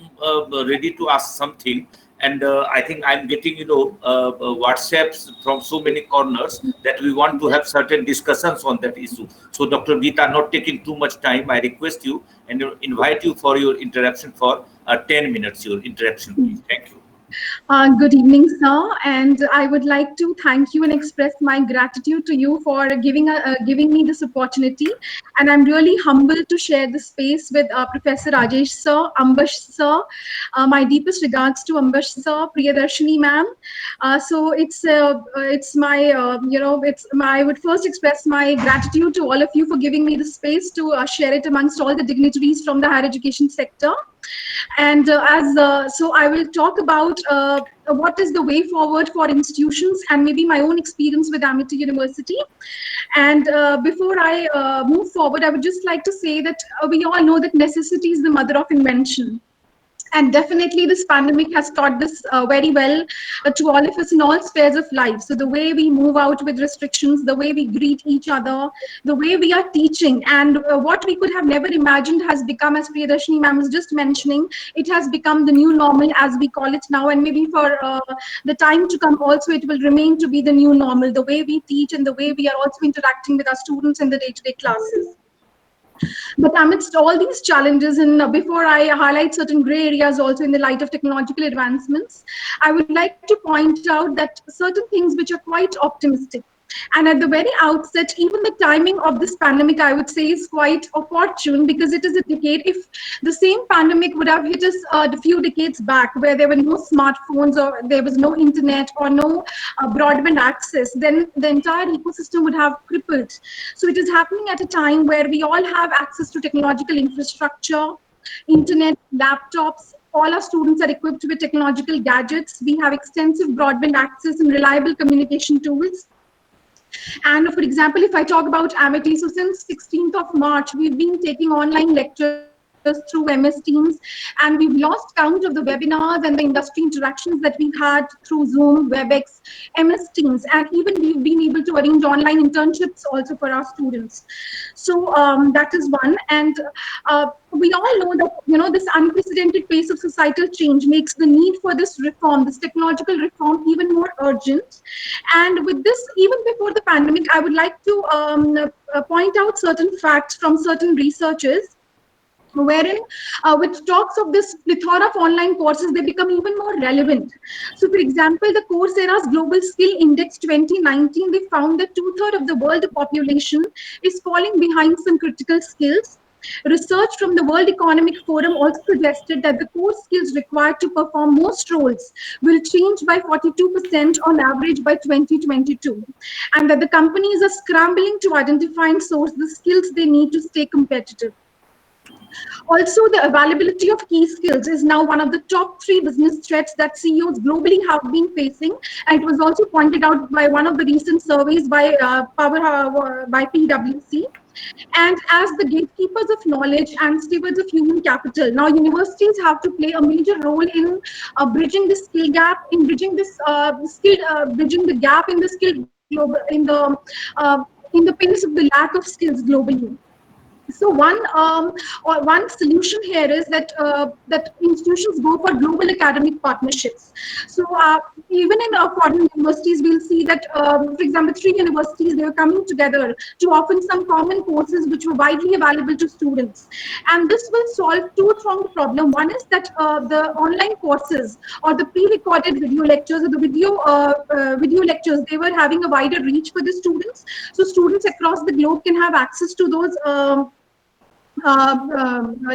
ready to ask something, And I think I'm getting, WhatsApps from so many corners that we want to have certain discussions on that issue. So, Dr. Geeta, not taking too much time, I request you and invite you for your interruption for 10 minutes. Your interruption, please. Thank you. Good evening, sir, and I would like to thank you and express my gratitude to you for giving me this opportunity. And I'm really humbled to share the space with Professor Rajesh sir, Ambash sir. My deepest regards to Ambash sir, Priyadarshini ma'am. I would first express my gratitude to all of you for giving me the space to share it amongst all the dignitaries from the higher education sector. And so I will talk about what is the way forward for institutions and maybe my own experience with Amity University. And before I move forward, I would just like to say that we all know that necessity is the mother of invention. And definitely this pandemic has taught this very well to all of us in all spheres of life. So the way we move out with restrictions, the way we greet each other, the way we are teaching, and what we could have never imagined has become, as Priyadarshini ma'am was just mentioning, it has become the new normal as we call it now. And maybe for the time to come also, it will remain to be the new normal, the way we teach and the way we are also interacting with our students in the day-to-day classes. But amidst all these challenges, and before I highlight certain gray areas also in the light of technological advancements, I would like to point out that certain things which are quite optimistic. And at the very outset, even the timing of this pandemic, I would say, is quite opportune because it is a decade. If the same pandemic would have hit us a few decades back, where there were no smartphones or there was no internet or no broadband access, then the entire ecosystem would have crippled. So it is happening at a time where we all have access to technological infrastructure, internet, laptops. All our students are equipped with technological gadgets. We have extensive broadband access and reliable communication tools. And for example, if I talk about Amity, so since 16th of March, we've been taking online lectures through MS Teams, and we've lost count of the webinars and the industry interactions that we've had through Zoom, WebEx, MS Teams, and even we've been able to arrange online internships also for our students. So that is one. And we all know that this unprecedented pace of societal change makes the need for this reform, this technological reform, even more urgent. And with this, even before the pandemic, I would like to point out certain facts from certain researchers, wherein with talks of this plethora of online courses, they become even more relevant. So for example, the Coursera's Global Skill Index 2019, they found that 2/3 of the world population is falling behind some critical skills. Research from the World Economic Forum also suggested that the core skills required to perform most roles will change by 42% on average by 2022, and that the companies are scrambling to identify and source the skills they need to stay competitive. Also, the availability of key skills is now one of the top 3 business threats that CEOs globally have been facing. And it was also pointed out by one of the recent surveys by PwC. And as the gatekeepers of knowledge and stewards of human capital, now universities have to play a major role in bridging the skill gap, in bridging this bridging the gap in the skill global in the pace of the lack of skills globally. So one solution here is that that institutions go for global academic partnerships. So even in foreign universities, we'll see that, for example, 3 universities, they were coming together to offer some common courses which were widely available to students. And this will solve 2-pronged problem. One is that the online courses or the pre-recorded video lectures or the video lectures, they were having a wider reach for the students. So students across the globe can have access to those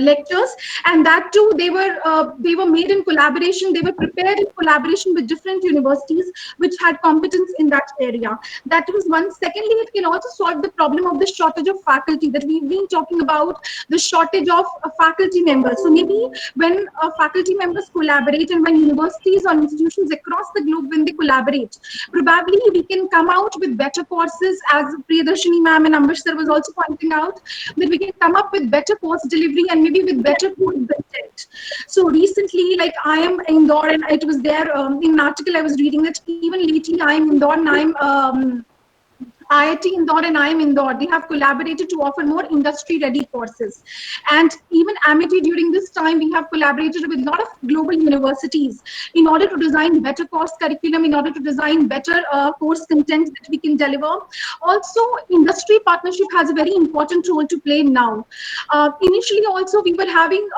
lectures, and that too they were made in collaboration, they were prepared in collaboration with different universities which had competence in that area. That was one. Secondly, it can also solve the problem of the shortage of faculty that we've been talking about, the shortage of faculty members. So maybe when faculty members collaborate and when universities or institutions across the globe, when they collaborate, probably we can come out with better courses, as Priyadarshini ma'am and Ambash sir was also pointing out, that we can come up with better course delivery and maybe with better course content. So recently, like I am in Indore, and it was there in an article I was reading that even lately I am in Indore and IIT Indore and IIM Indore, they have collaborated to offer more industry-ready courses. And even Amity, during this time, we have collaborated with a lot of global universities in order to design better course curriculum, in order to design better course content that we can deliver. Also, industry partnership has a very important role to play now. Initially, also, we were having,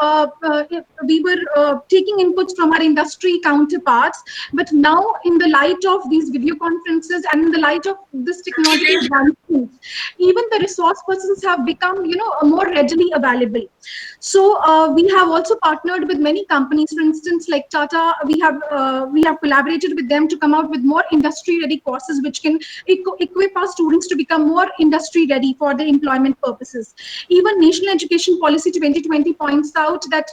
taking inputs from our industry counterparts, but now in the light of these video conferences and in the light of this technological advancements, even the resource persons have become, more readily available. So we have also partnered with many companies. For instance, like Tata, we have collaborated with them to come out with more industry-ready courses, which can equip our students to become more industry-ready for their employment purposes. Even National Education Policy 2020 points out that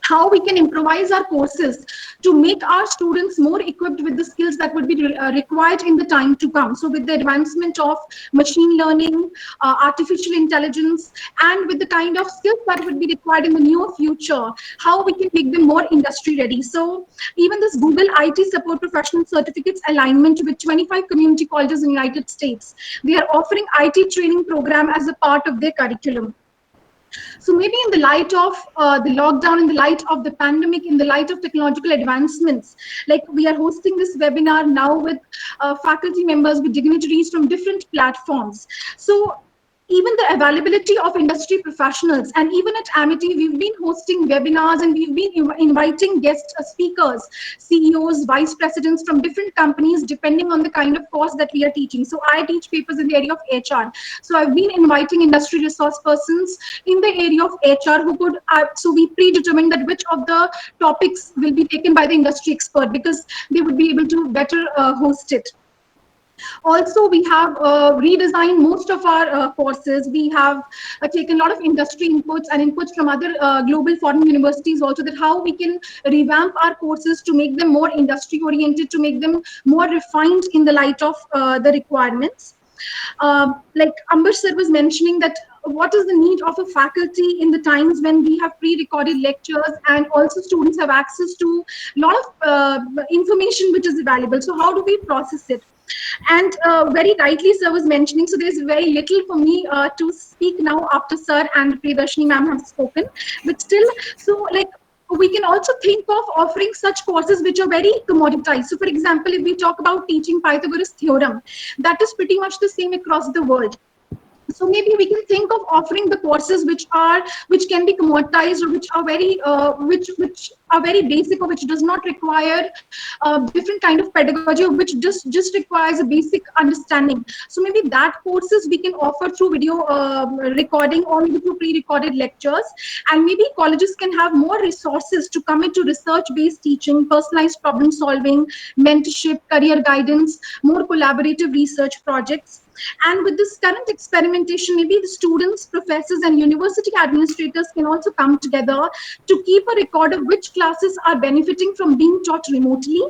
how we can improvise our courses to make our students more equipped with the skills that would be required in the time to come. So with the advancement of machine learning, artificial intelligence, and with the kind of skills that would be required in the near future, how we can make them more industry ready. So even this Google IT Support Professional Certificates alignment with 25 community colleges in the United States, they are offering IT training program as a part of their curriculum. So maybe in the light of the lockdown, in the light of the pandemic, in the light of technological advancements, like we are hosting this webinar now with faculty members, with dignitaries from different platforms. So even the availability of industry professionals, and even at Amity, we've been hosting webinars and we've been inviting guest speakers, CEOs, vice presidents from different companies, depending on the kind of course that we are teaching. So I teach papers in the area of HR. So I've been inviting industry resource persons in the area of HR who could, so we predetermine that which of the topics will be taken by the industry expert, because they would be able to better host it. Also, we have redesigned most of our courses. We have taken a lot of industry inputs and inputs from other global foreign universities also, that how we can revamp our courses to make them more industry oriented, to make them more refined in the light of the requirements. Like Ambash sir was mentioning, that what is the need of a faculty in the times when we have pre-recorded lectures and also students have access to a lot of information which is available. So how do we process it? And very rightly sir was mentioning, so there's very little for me to speak now after sir and Priyadarshini ma'am have spoken, but still, so like we can also think of offering such courses which are very commoditized. So for example, if we talk about teaching Pythagoras theorem, that is pretty much the same across the world. So maybe we can think of offering the courses which can be commoditized, or which are very which are very basic, or which does not require different kind of pedagogy, or which just requires a basic understanding. So maybe that courses we can offer through video recording, or maybe through pre-recorded lectures. And maybe colleges can have more resources to commit to research-based teaching, personalized problem solving, mentorship, career guidance, more collaborative research projects. And with this current experimentation, maybe the students, professors, and university administrators can also come together to keep a record of which classes are benefiting from being taught remotely,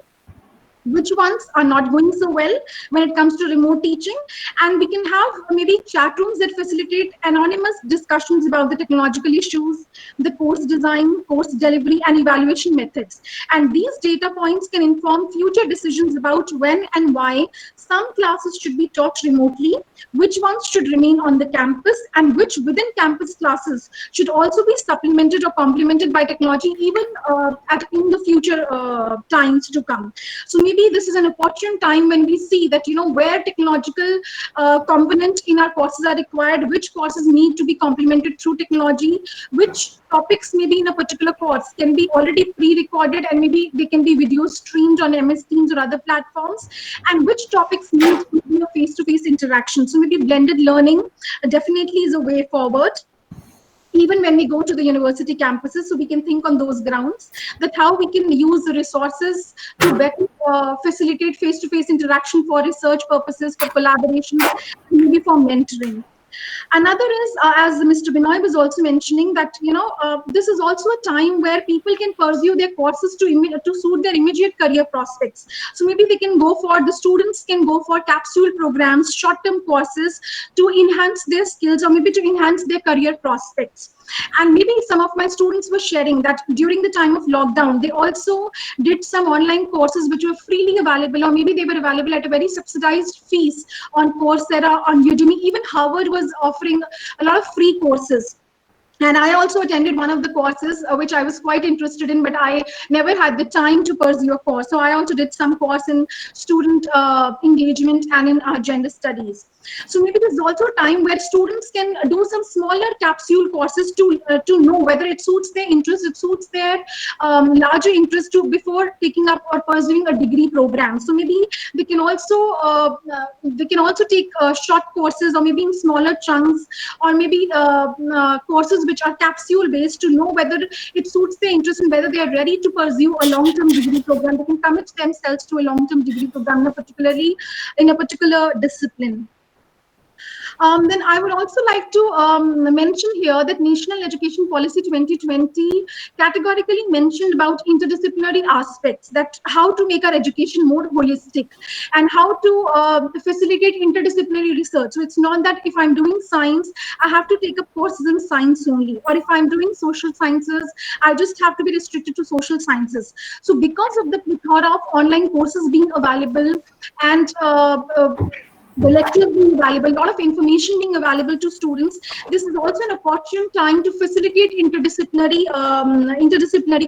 which ones are not going so well when it comes to remote teaching. And we can have maybe chat rooms that facilitate anonymous discussions about the technological issues, the course design, course delivery, and evaluation methods. And these data points can inform future decisions about when and why some classes should be taught remotely, which ones should remain on the campus, and which within campus classes should also be supplemented or complemented by technology, even in the future times to come. So maybe this is an opportune time when we see that, where technological component in our courses are required, which courses need to be complemented through technology, which topics maybe in a particular course can be already pre-recorded and maybe they can be video streamed on MS Teams or other platforms, and which topics need a face-to-face interaction. So maybe blended learning definitely is a way forward, even when we go to the university campuses. So we can think on those grounds, that how we can use the resources to better facilitate face-to-face interaction for research purposes, for collaboration, maybe for mentoring. Another is, as Mr. Binoy was also mentioning, that this is also a time where people can pursue their courses to suit their immediate career prospects. So maybe the students can go for capsule programs, short-term courses to enhance their skills, or maybe to enhance their career prospects. And maybe some of my students were sharing that during the time of lockdown, they also did some online courses which were freely available, or maybe they were available at a very subsidized fees on Coursera, on Udemy. Even Harvard was offering a lot of free courses. And I also attended one of the courses, which I was quite interested in, but I never had the time to pursue a course. So I also did some course in student engagement and in gender studies. So maybe there's also a time where students can do some smaller capsule courses to know whether it suits their interest, it suits their larger interest to before taking up or pursuing a degree program. So maybe they can also take short courses, or maybe in smaller chunks, or maybe courses which are capsule based, to know whether it suits their interest and whether they are ready to pursue a long-term degree program. They can commit themselves to a long-term degree program, in a particular discipline. Then I would also like to mention here that National Education Policy 2020 categorically mentioned about interdisciplinary aspects, that how to make our education more holistic and how to facilitate interdisciplinary research. So it's not that if I'm doing science, I have to take up courses in science only, or if I'm doing social sciences, I just have to be restricted to social sciences. So because of the plethora of online courses being available, and the lectures being available, a lot of information being available to students, this is also an opportune time to facilitate interdisciplinary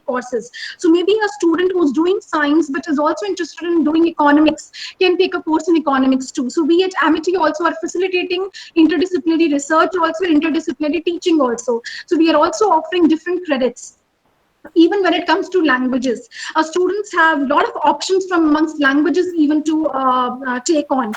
courses. So maybe a student who's doing science but is also interested in doing economics can take a course in economics too. So we at Amity also are facilitating interdisciplinary research, also interdisciplinary teaching also. So we are also offering different credits. Even when it comes to languages, students have a lot of options from amongst languages even to take on.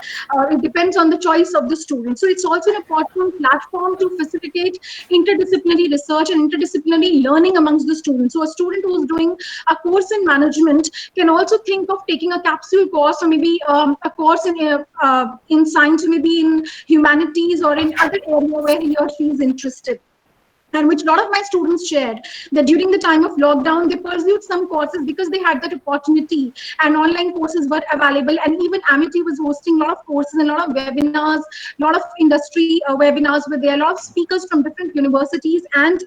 It depends on the choice of the student. So it's also an important platform to facilitate interdisciplinary research and interdisciplinary learning amongst the students. So a student who's doing a course in management can also think of taking a capsule course, or maybe a course in science, or maybe in humanities, or in other area where he or she is interested. And which a lot of my students shared, that during the time of lockdown, they pursued some courses because they had that opportunity, and online courses were available. And even Amity was hosting a lot of courses and a lot of webinars, a lot of industry webinars were there, a lot of speakers from different universities and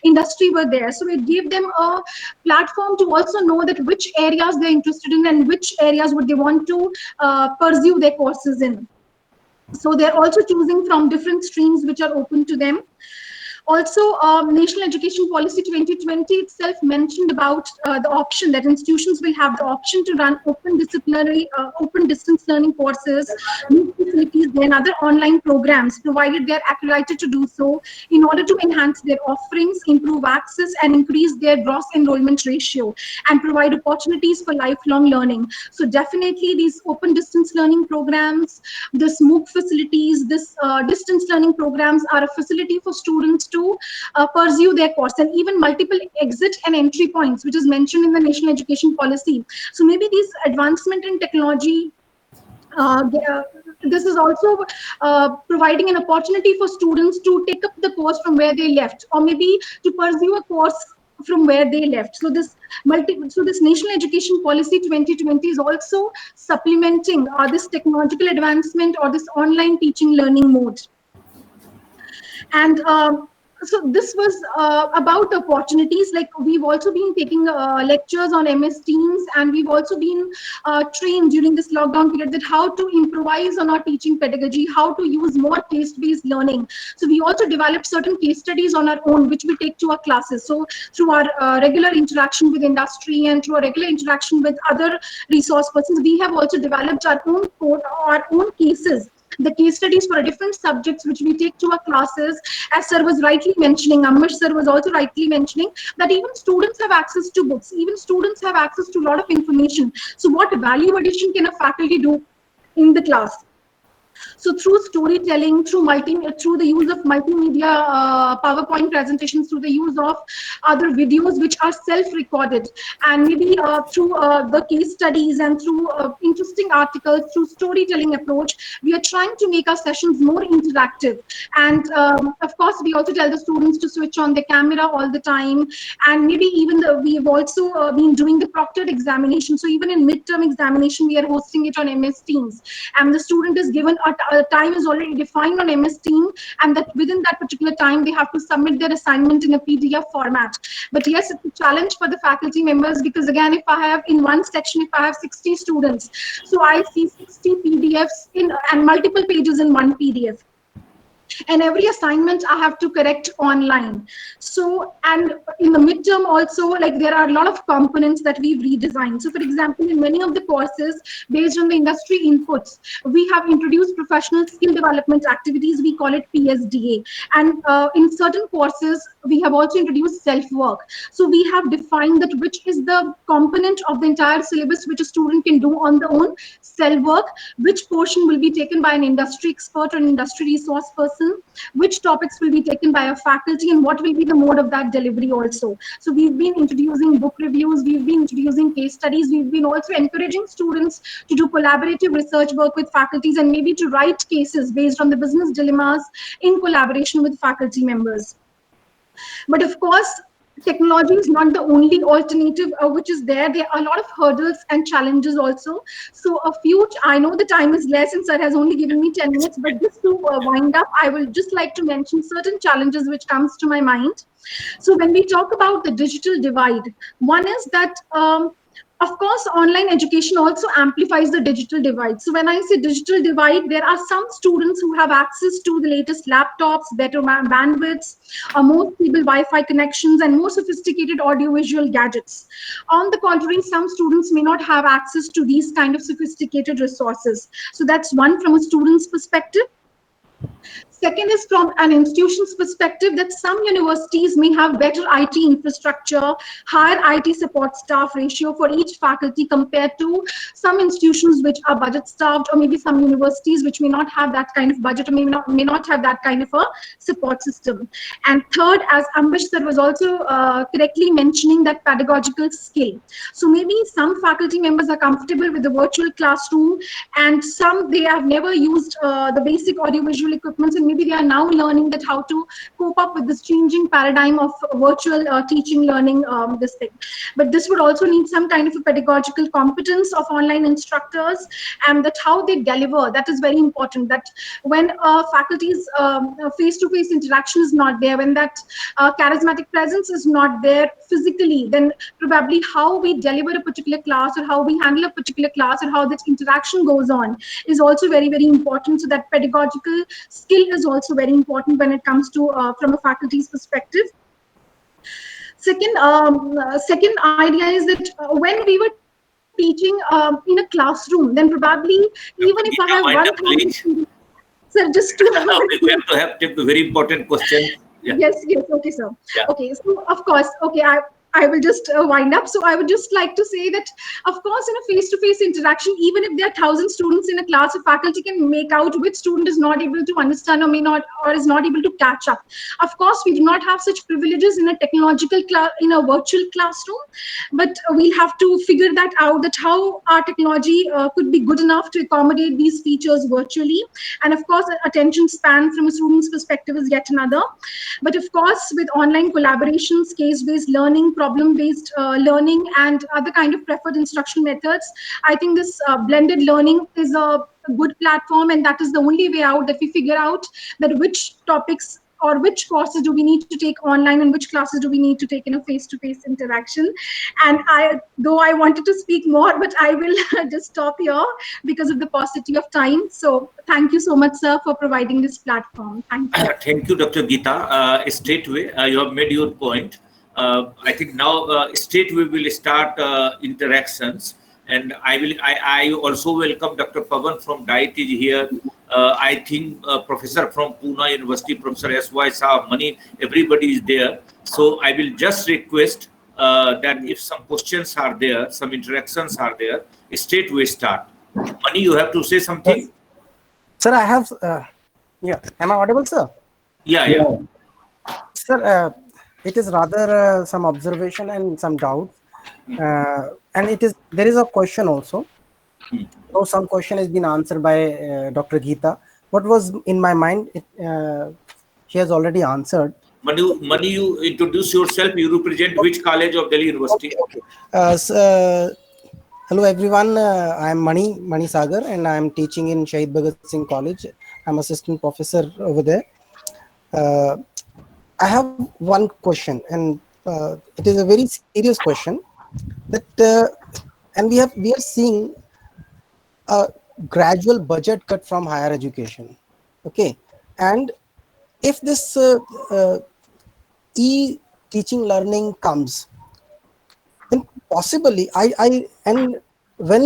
industry were there. So it gave them a platform to also know that which areas they're interested in and which areas would they want to pursue their courses in. So they're also choosing from different streams which are open to them. Also, National Education Policy 2020 itself mentioned about the option that institutions will have the option to run open distance learning courses, new facilities, and other online programs, provided they're accredited to do so, in order to enhance their offerings, improve access, and increase their gross enrollment ratio, and provide opportunities for lifelong learning. So definitely these open distance learning programs, this MOOC facilities, this distance learning programs are a facility for students to pursue their course, and even multiple exit and entry points, which is mentioned in the National Education Policy. So maybe these advancement in technology, this is also providing an opportunity for students to take up the course from where they left, or maybe to pursue a course from where they left. So this National Education Policy 2020 is also supplementing this technological advancement or this online teaching learning mode. And so this was about opportunities. Like, we've also been taking lectures on MS Teams, and we've also been trained during this lockdown period that how to improvise on our teaching pedagogy, how to use more case-based learning. So we also developed certain case studies on our own, which we take to our classes. So through our regular interaction with industry and through our regular interaction with other resource persons, we have also developed our own code, our own cases, the case studies for different subjects which we take to our classes. As sir was rightly mentioning, Amish sir was also rightly mentioning, that even students have access to books, even students have access to a lot of information. So what value addition can a faculty do in the class? So through storytelling, through the use of multimedia PowerPoint presentations, through the use of other videos which are self-recorded, and maybe through the case studies and through interesting articles, through storytelling approach, we are trying to make our sessions more interactive. And of course, we also tell the students to switch on their camera all the time. And maybe even we've also been doing the proctored examination. So even in midterm examination, we are hosting it on MS Teams, and the student is given a time is already defined on MS Team, and that within that particular time they have to submit their assignment in a PDF format. But yes, it's a challenge for the faculty members, because again, if I have in one section, if I have 60 students, so I see 60 PDFs and multiple pages in one PDF. And every assignment I have to correct online. So, and in the midterm also, like there are a lot of components that we've redesigned. So for example, in many of the courses, based on the industry inputs, we have introduced professional skill development activities. We call it PSDA. And in certain courses, we have also introduced self-work. So we have defined that which is the component of the entire syllabus which a student can do on their own, self-work, which portion will be taken by an industry expert or an industry resource person, which topics will be taken by a faculty, and what will be the mode of that delivery also. So we've been introducing book reviews, we've been introducing case studies, we've been also encouraging students to do collaborative research work with faculties and maybe to write cases based on the business dilemmas in collaboration with faculty members. But of course, technology is not the only alternative which is there. There are a lot of hurdles and challenges also. So I know the time is less and sir has only given me 10 minutes, but just to wind up, I will just like to mention certain challenges which comes to my mind. So when we talk about the digital divide, one is that of course, online education also amplifies the digital divide. So when I say digital divide, there are some students who have access to the latest laptops, better bandwidths, more stable Wi-Fi connections, and more sophisticated audiovisual gadgets. On the contrary, some students may not have access to these kind of sophisticated resources. So that's one from a student's perspective. Second is from an institution's perspective, that some universities may have better IT infrastructure, higher IT support staff ratio for each faculty compared to some institutions which are budget starved, or maybe some universities which may not have that kind of budget, or may not have that kind of a support system. And third, as Ambash sir was also correctly mentioning, that pedagogical skill. So maybe some faculty members are comfortable with the virtual classroom, and some they have never used the basic audiovisual equipments, and maybe they are now learning that how to cope up with this changing paradigm of virtual teaching, learning, this thing. But this would also need some kind of a pedagogical competence of online instructors, and that how they deliver, that is very important. That when faculty's face-to-face interaction is not there, when that charismatic presence is not there physically, then probably how we deliver a particular class, or how we handle a particular class, or how that interaction goes on is also very, very important. So that pedagogical skill is also very important when it comes to from a faculty's perspective. Second idea is that when we were teaching in a classroom, then probably even if I have 1,000 students, sir, just to we have to have take the very important question. Yeah. Yes, okay, sir. Yeah. Okay, so of course, okay, I will just wind up. So I would just like to say that, of course, in a face-to-face interaction, even if there are 1,000 students in a class, a faculty can make out which student is not able to understand or is not able to catch up. Of course, we do not have such privileges in a technological class, in a virtual classroom, but we'll have to figure that out, that how our technology could be good enough to accommodate these features virtually. And of course, attention span from a student's perspective is yet another. But of course, with online collaborations, case-based learning, problem-based learning, and other kind of preferred instruction methods, I think this blended learning is a good platform, and that is the only way out, that we figure out that which topics or which courses do we need to take online and which classes do we need to take in a face-to-face interaction. And though I wanted to speak more, but I will just stop here because of the paucity of time. So thank you so much, sir, for providing this platform. Thank you. Thank you, Dr. Geeta. Straightway, you have made your point. I think now straightway we will start interactions, and I also welcome Dr. Pavan from DIET is here. I think Professor from Pune University, Professor S.Y. Saab, Mani, everybody is there. So I will just request that if some questions are there, some interactions are there, straightway start. Mani, you have to say something? Yes. Sir, I have, yeah, am I audible, sir? Yeah. Sir, it is rather some observation and some doubt. And there is a question also. So some question has been answered by Dr. Geeta. What was in my mind, she has already answered. Mani, you introduce yourself. You represent which college of Delhi University? Okay. Hello everyone, I am Mani Sagar and I am teaching in Shahid Bhagat Singh College. I'm assistant professor over there. Uh, I have one question, and it is a very serious question. That and we are seeing a gradual budget cut from higher education. Okay, and if this e-teaching learning comes, then possibly I and when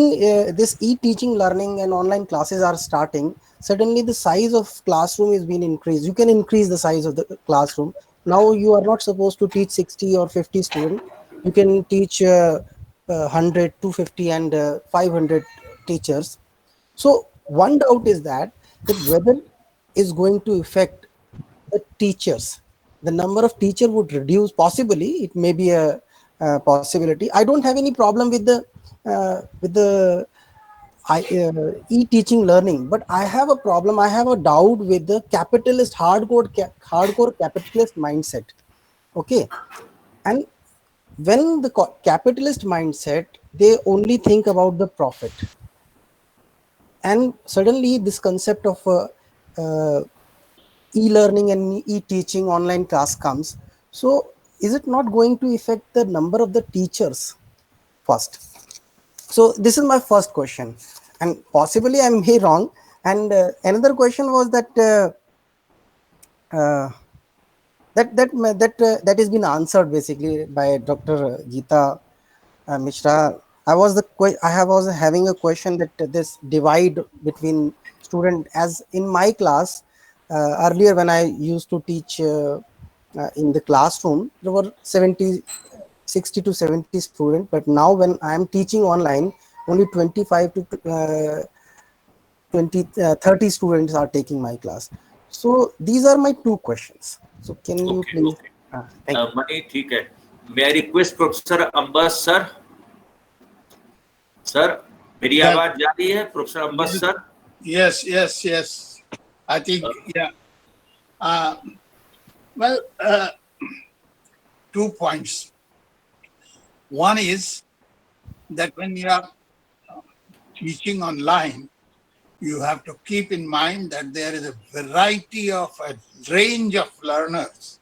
this e-teaching learning and online classes are starting, suddenly the size of classroom is being increased. You can increase the size of the classroom. Now you are not supposed to teach 60 or 50 students. You can teach 100, 250 and 500 teachers. So one doubt is that whether is going to affect the teachers. The number of teacher would reduce. Possibly, it may be a possibility. I don't have any problem with the e-teaching learning, but I have a problem. I have a doubt with the capitalist hardcore capitalist mindset. Okay, and when the capitalist mindset, they only think about the profit, and suddenly this concept of e-learning and e-teaching online class comes. So is it not going to affect the number of the teachers first? So this is my first question, and possibly I may wrong. And another question was that that has been answered basically by Dr. Geeta Mishra. I was having a question that this divide between student, as in my class earlier when I used to teach in the classroom, there were 60 to 70 students, but now when I am teaching online, only 25 to 30 students are taking my class. So these are my two questions. So can you Okay, please? okay. Thank you. Mani, ठीक है. May I request Professor Ambas sir? Sir, मेरी Yeah. आवाज जा रही है, Professor Ambas sir? Yes. I think, yeah. Well, 2 points. One is that when you are teaching online, you have to keep in mind that there is a variety of a range of learners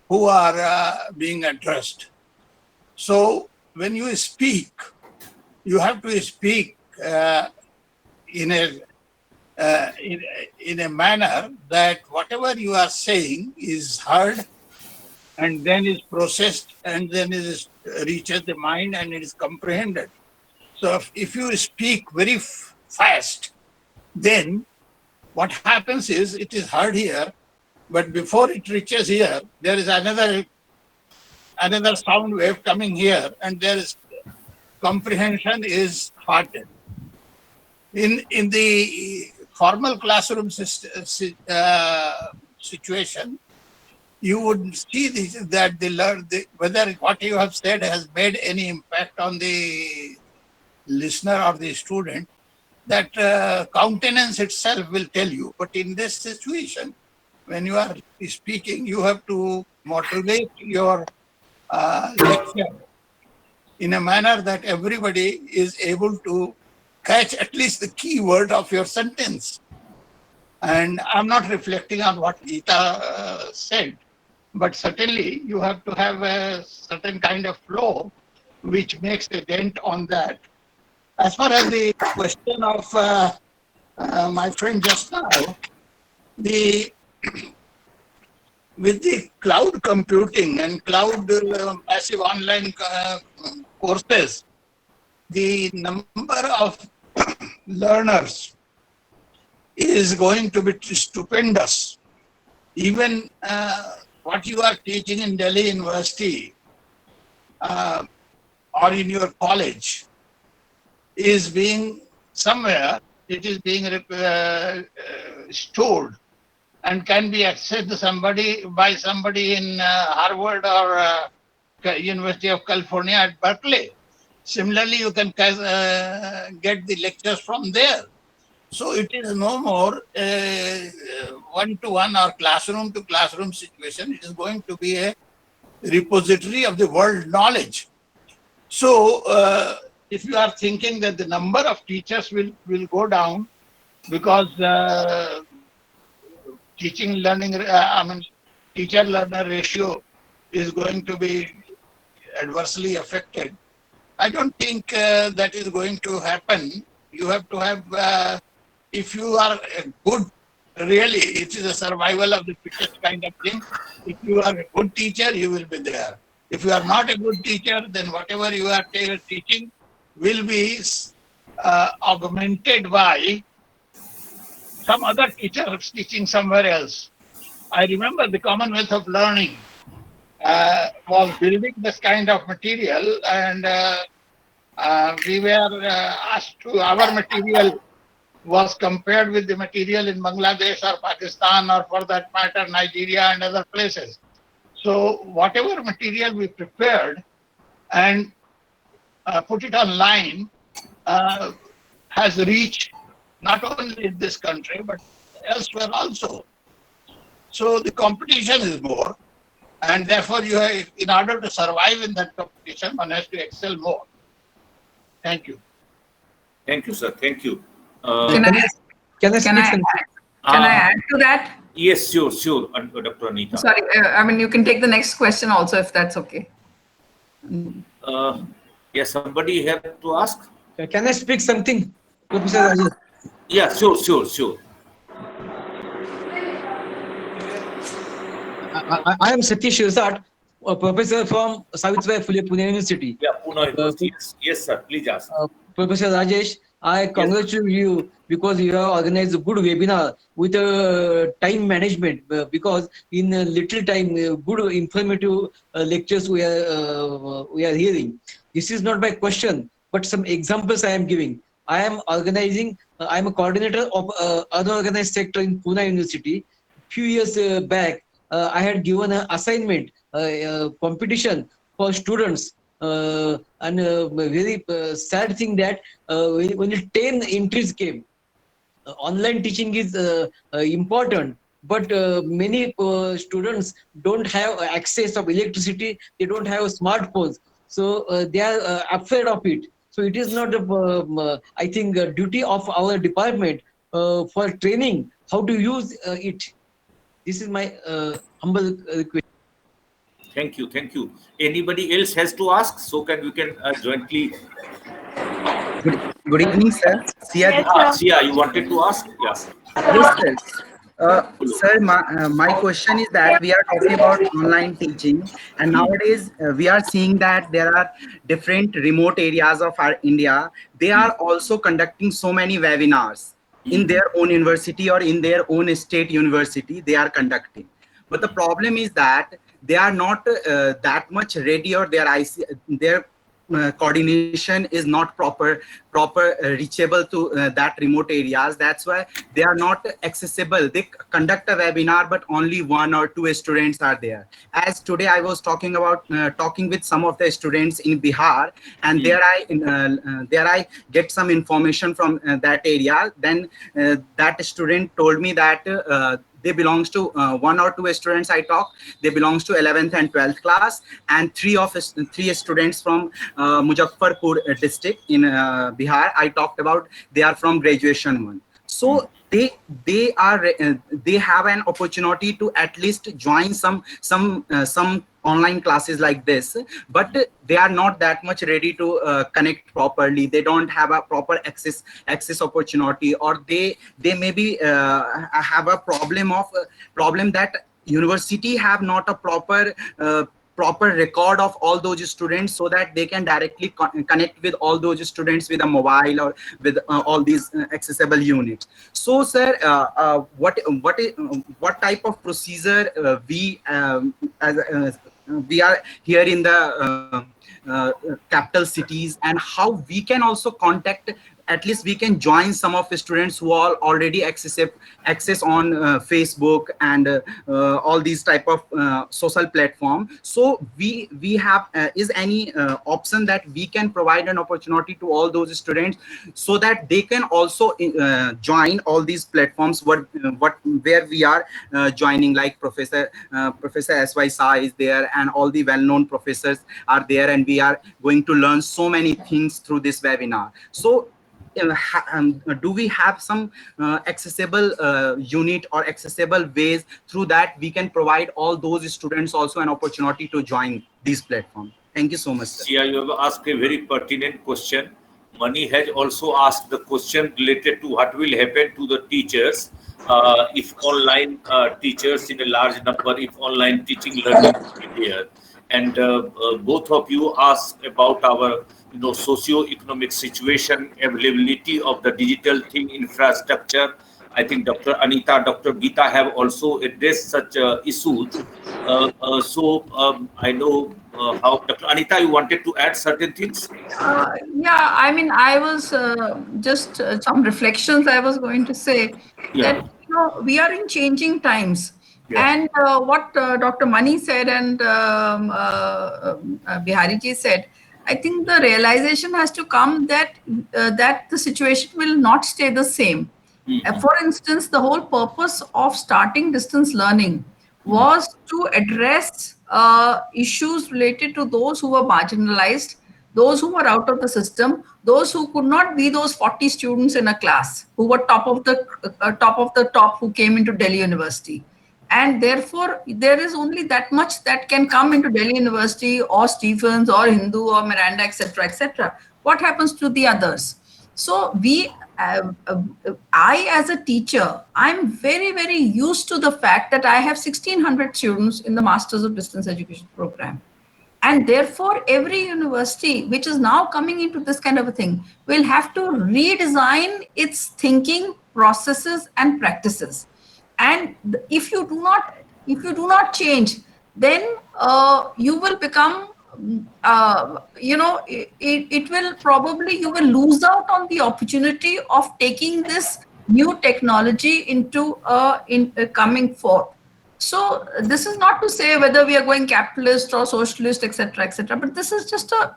who are being addressed. So when you speak, you have to speak in a manner that whatever you are saying is heard and then is processed and then is reaches the mind and it is comprehended. So if you speak very fast, then what happens is it is heard here, but before it reaches here, there is another sound wave coming here, and there is comprehension is halted. In the formal classroom situation, you would see that whether what you have said has made any impact on the listener or the student, that countenance itself will tell you. But in this situation, when you are speaking, you have to modulate your lecture in a manner that everybody is able to catch at least the key word of your sentence. And I'm not reflecting on what Geeta said, but certainly you have to have a certain kind of flow which makes a dent on that. As far as the question of my friend just now, with the cloud computing and cloud massive online courses, the number of learners is going to be stupendous. Even what you are teaching in Delhi University or in your college is being somewhere, it is being stored and can be accessed by somebody in Harvard or University of California at Berkeley. Similarly, you can get the lectures from there. So it is no more one-to-one or classroom-to-classroom situation. It is going to be a repository of the world knowledge. So if you are thinking that the number of teachers will go down because teacher-learner ratio is going to be adversely affected, I don't think that is going to happen. You have to have, if you are a good, really, it is a survival of the fittest kind of thing. If you are a good teacher, you will be there. If you are not a good teacher, then whatever you are teaching will be augmented by some other teacher teaching somewhere else. I remember the Commonwealth of Learning was building this kind of material, and we were asked to, our material was compared with the material in Bangladesh or Pakistan, or for that matter, Nigeria and other places. So whatever material we prepared and put it online has reached not only in this country, but elsewhere also. So the competition is more, and therefore you have, in order to survive in that competition, one has to excel more. Thank you. Thank you, sir. Thank you. Can I add to that? Yes, sure, Dr. Anita. Sorry, I mean, you can take the next question also if that's okay. Yes, somebody have to ask? Can I speak something, Professor Rajesh? Yeah, sure. I am Satish Shirsat, a professor from Savitribai Phule Pune University. Yeah, Pune University. Yes, sir. Please ask. Professor Rajesh, I congratulate you because you have organized a good webinar with time management, because in a little time, good informative lectures we are hearing. This is not my question, but some examples I am giving. I am organizing, I am a coordinator of unorganized sector in Pune University. Few years back, I had given an assignment, competition for students, and a very sad thing that when 10 entries came, online teaching is important, but many students don't have access of electricity, they don't have smartphones, so they are afraid of it. So it is not, I think, a duty of our department for training how to use it. This is my humble request. Thank you. Anybody else has to ask? So we can jointly. Good evening, sir. Sia, you wanted to ask? Yes. Yes, sir. Sir, my question is that we are talking about online teaching, and nowadays we are seeing that there are different remote areas of our India. They are also conducting so many webinars in their own university or in their own state university. They are conducting, but the problem is that they are not that much ready, or their coordination is not proper reachable to that remote areas. That's why they are not accessible. They conduct a webinar, but only 1 or 2 students are there. As today I was talking with some of the students in Bihar, and there I get some information from that area. Then that student told me that they belongs to 1 or 2 students I talk. They belongs to 11th and 12th class, and 3 students from Muzaffarpur district in Bihar. I talked about they are from graduation 1. So they have an opportunity to at least join some online classes like this, but they are not that much ready to connect properly. They don't have a proper access opportunity, or they maybe have a problem that university have not a proper record of all those students, so that they can directly connect with all those students with a mobile or with all these accessible units. So, sir, what type of procedure we are here in the capital cities, and how we can also contact at least we can join some of the students who are already access on Facebook and all these type of social platform. So we have is any option that we can provide an opportunity to all those students so that they can also join all these platforms where we are joining, like Professor S.Y. Shah is there, and all the well-known professors are there, and we are going to learn so many things through this webinar. So do we have some accessible unit or accessible ways through that we can provide all those students also an opportunity to join these platforms? Thank you so much, sir. Yeah, you have asked a very pertinent question. Mani has also asked the question related to what will happen to the teachers if online teachers in a large number, if online teaching learning is there. And both of you asked about our socio-economic situation, availability of the digital thing infrastructure. I think Dr. Anita, Dr. Geeta have also addressed such issues. I know how, Dr. Anita, you wanted to add certain things? Yeah, I mean, I was just some reflections I was going to say that we are in changing times. Yeah. And what Dr. Mani said and Bihariji said, I think the realization has to come that that the situation will not stay the same. For instance, the whole purpose of starting distance learning was to address issues related to those who were marginalized, those who were out of the system, those who could not be those 40 students in a class who were top of the top who came into Delhi University. And therefore, there is only that much that can come into Delhi University or Stephens or Hindu or Miranda, etc., etc. What happens to the others? So I, as a teacher, I'm very, very used to the fact that I have 1,600 students in the Masters of Distance Education program. And therefore, every university which is now coming into this kind of a thing will have to redesign its thinking, processes, and practices. And if you do not change, then you will become, it will probably, you will lose out on the opportunity of taking this new technology into coming forth. So this is not to say whether we are going capitalist or socialist, etc., etc. But this is just a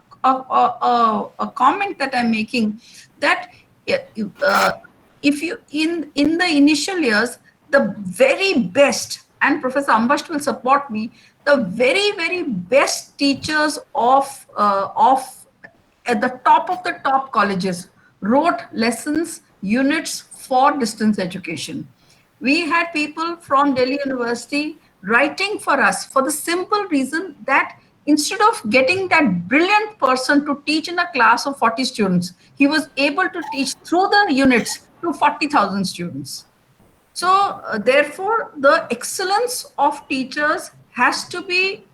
comment that I'm making that if you in the initial years, the very best, and Professor Ambasht will support me, the very, very best teachers at the top of the top colleges wrote lessons, units for distance education. We had people from Delhi University writing for us for the simple reason that instead of getting that brilliant person to teach in a class of 40 students, he was able to teach through the units to 40,000 students. So therefore, the excellence of teachers has to be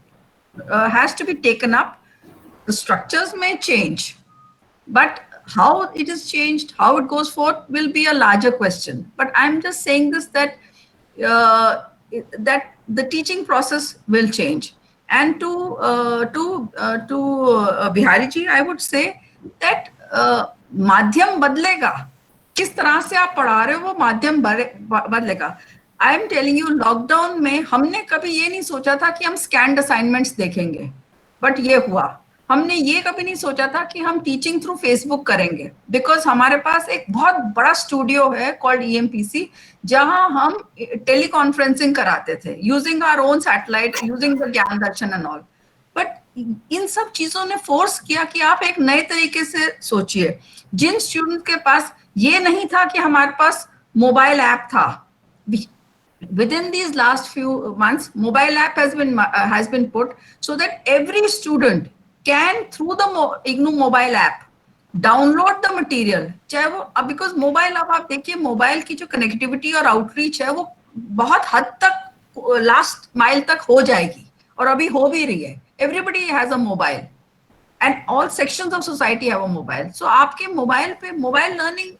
taken up. The structures may change, but how it is changed, how it goes forth will be a larger question. But I'm just saying this, that that the teaching process will change. And to Bihariji, I would say that माध्यम बदलेगा. किस तरह से आप पढ़ा रहे हो वो माध्यम बदलेगा. I am telling you, lockdown में हमने कभी ये नहीं सोचा था कि हम स्कैन्ड असाइनमेंट्स देखेंगे, बट ये हुआ. हमने ये कभी नहीं सोचा था कि हम टीचिंग थ्रू फेसबुक करेंगे, बिकॉज हमारे पास एक बहुत बड़ा स्टूडियो है कॉल्ड EMPC, जहां हम टेली कॉन्फ्रेंसिंग कराते थे using our own satellite, using the Gyan Darshan and all. But इन सब चीजों ने फोर्स किया कि आप एक नए तरीके से सोचिए. जिन स्टूडेंट के पास ये नहीं था कि हमारे पास मोबाइल ऐप था, within these last few months, mobile app has been put so that every student can, through the IGNOU mobile app, download the material. चाहे वो, because मोबाइल, अब आप देखिए मोबाइल की जो कनेक्टिविटी और आउटरीच है वो बहुत हद तक लास्ट माइल तक हो जाएगी, और अभी हो भी रही है. Everybody has a mobile and all sections of society have a mobile. So आपके मोबाइल पे मोबाइल लर्निंग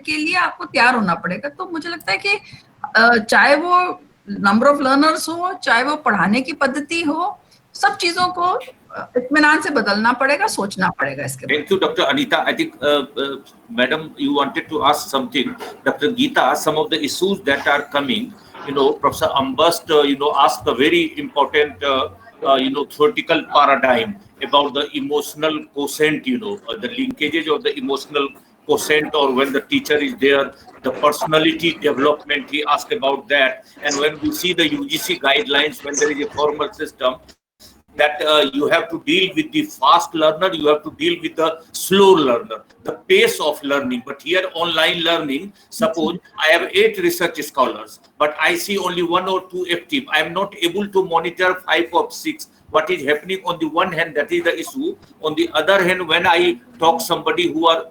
के लिए आपको तैयार होना पड़ेगा. तो मुझे लगता है कि चाहे वो नंबर ऑफ लर्नर्स हो, चाहे वो पढ़ाने की पद्धति हो, सब चीजों को इत्मीनान से बदलना पड़ेगा, सोचना पड़ेगा इसके Thank you, Dr. Anita. I think, Madam, you wanted to ask something. Dr. Geeta, some of the issues that are coming, Professor Ambasht, asked a very important, theoretical paradigm about the emotional quotient, the linkages of the emotional quotient, or when the teacher is there, the personality development, he asked about that. And when we see the UGC guidelines, when there is a formal system, that you have to deal with the fast learner, you have to deal with the slow learner, the pace of learning. But here online learning, suppose I have 8 research scholars, but I see only 1 or 2 active. I am not able to monitor 5 or 6. What is happening on the one hand, that is the issue. On the other hand, when I talk somebody who are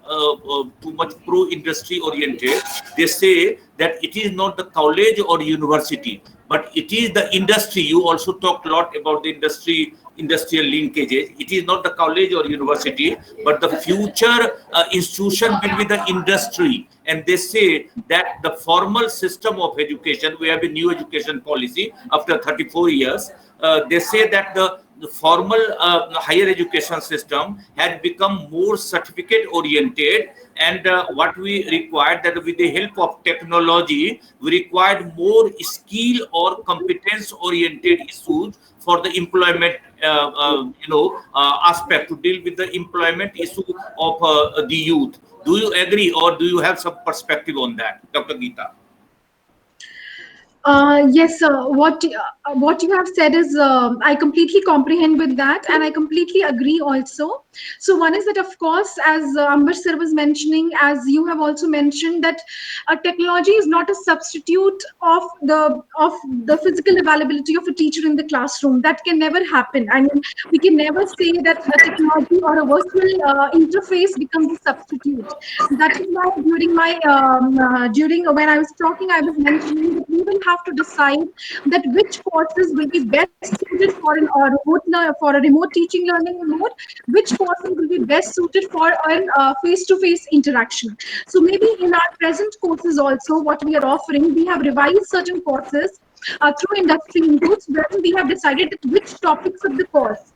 too much pro-industry oriented, they say that it is not the college or university, but it is the industry. You also talked a lot about the industrial linkages. It is not the college or university, but the future institution will be the industry. And they say that the formal system of education, we have a new education policy after 34 years. They say that the formal higher education system had become more certificate oriented, and what we required, that with the help of technology, we required more skill or competence oriented issues for the employment aspect, to deal with the employment issue of the youth. Do you agree, or do you have some perspective on that, Dr. Geeta? Yes, what you have said is I completely comprehend with that, and I completely agree also. So one is that, of course, as Ambash sir was mentioning, as you have also mentioned, that technology is not a substitute of the physical availability of a teacher in the classroom. That can never happen. I mean, we can never say that a technology or a virtual interface becomes a substitute. That is why during when I was talking, I was mentioning that we will have to decide that which courses will be best suited for a remote teaching learning mode, which courses will be best suited for a face-to-face interaction. So maybe in our present courses also, what we are offering, we have revised certain courses through industry inputs, wherein we have decided that which topics of the course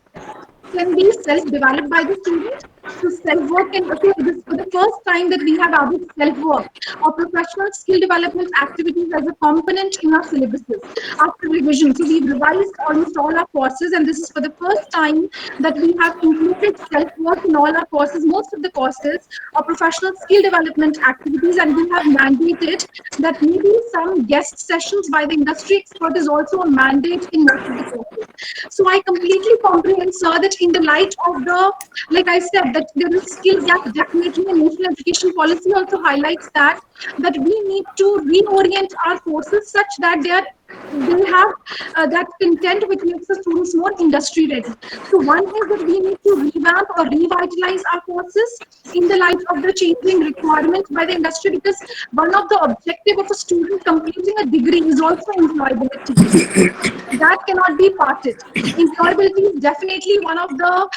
can be self-developed by the student. So self-work, and okay, this is for the first time that we have added self-work or professional skill development activities as a component in our syllabuses after revision. So we've revised almost all our courses, and this is for the first time that we have included self-work in all our courses. Most of the courses are professional skill development activities, and we have mandated that maybe some guest sessions by the industry expert is also a mandate in most of the courses. So I completely comprehend, sir, that in the light of the, like I said, that there is skill gap definitely, and national education policy also highlights that we need to reorient our courses such that they have that content which makes the students more industry ready. So one is that we need to revamp or revitalize our courses in the light of the changing requirements by the industry, because one of the objective of a student completing a degree is also employability. That cannot be parted. Employability is definitely one of the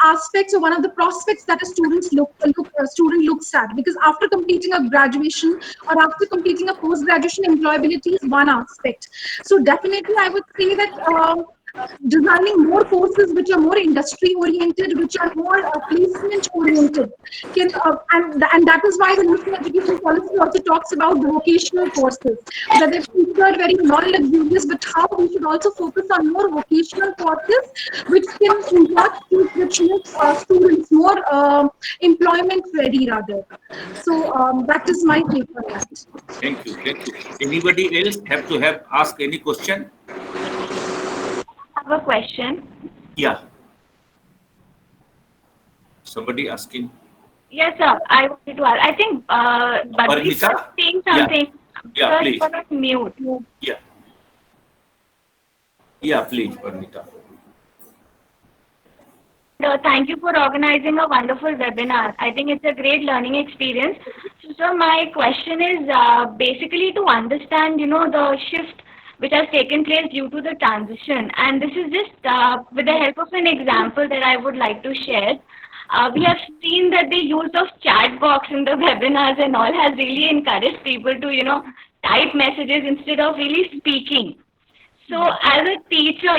aspects or one of the prospects that a student looks at, because after completing a graduation or after completing a post-graduation, employability is one aspect. So definitely I would say that designing more courses which are more industry oriented, which are more placement oriented, and that is why the national education policy also talks about the vocational courses, that they've considered very non-luxurious, but how we should also focus on more vocational courses which can make students more employment ready rather. So that is my take on that. Thank you. Thank you. Anybody else have ask any question? I have a question. Yeah. Somebody asking. Yes, sir. I wanted to ask. I think Badri was saying something. Yeah, please. You're on mute. Yeah. Yeah, please, Parmita. Thank you for organizing a wonderful webinar. I think it's a great learning experience. So my question is basically to understand, the shift which has taken place due to the transition. And this is just with the help of an example that I would like to share. We have seen that the use of chat box in the webinars and all has really encouraged people to, type messages instead of really speaking. So as a teacher,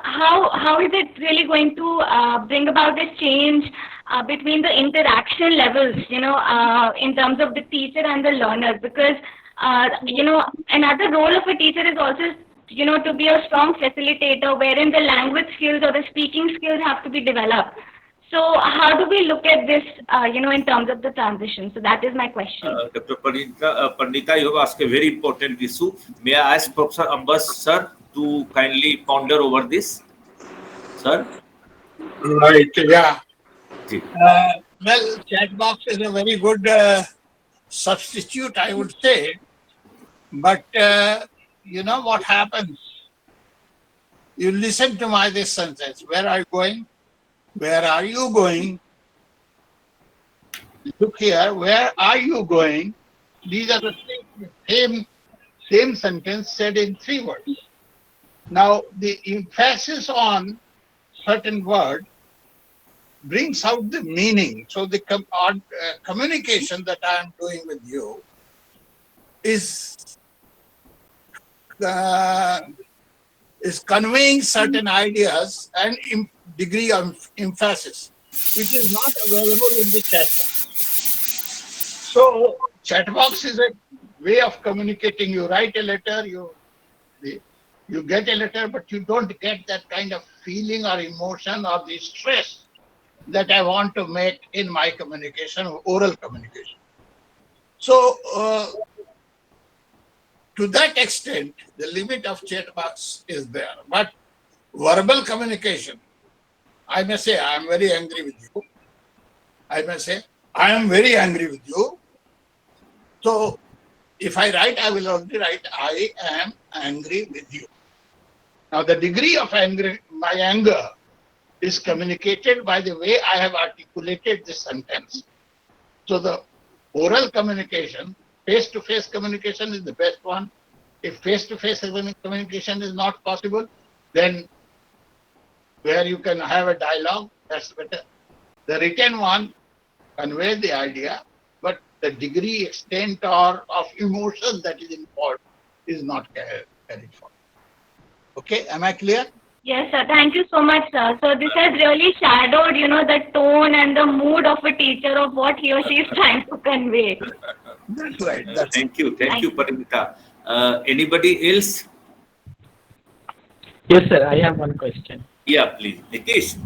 how is it really going to bring about this change between the interaction levels, in terms of the teacher and the learner? Because, another role of a teacher is also, to be a strong facilitator wherein the language skills or the speaking skills have to be developed. So how do we look at this, in terms of the transition? So that is my question. Dr. Pandita, you have asked a very important issue. May I ask Professor Ambas, sir, to kindly ponder over this? Sir? Right, yeah. Ji. Well, chat box is a very good substitute, I would say. But you know what happens? You listen to this sentence. Where are you going? Where are you going? Look here. Where are you going? These are the same sentence said in 3 words. Now, the emphasis on certain word brings out the meaning. So the communication that I am doing with you is conveying certain ideas and degree of emphasis, which is not available in the chat box. So chat box is a way of communicating. You write a letter, you get a letter, but you don't get that kind of feeling or emotion or the stress that I want to make in my communication, oral communication. So to that extent, the limit of chat box is there. But verbal communication, I may say, I am very angry with you. I may say, I am very angry with you. So if I write, I will only write, I am angry with you. Now the degree of my anger is communicated by the way I have articulated this sentence. So the oral communication, face-to-face communication is the best one. If face-to-face communication is not possible, then where you can have a dialogue, that's better. The written one conveys the idea, but the degree, extent, or of emotion that is involved is not carried forward. Okay, am I clear? Yes, sir. Thank you so much, sir. So this has really shadowed, the tone and the mood of a teacher of what he or she is trying to convey. That's right. Thank you, Paramita. Anybody else? Yes, sir. I have one question. Yeah, please. Nitish.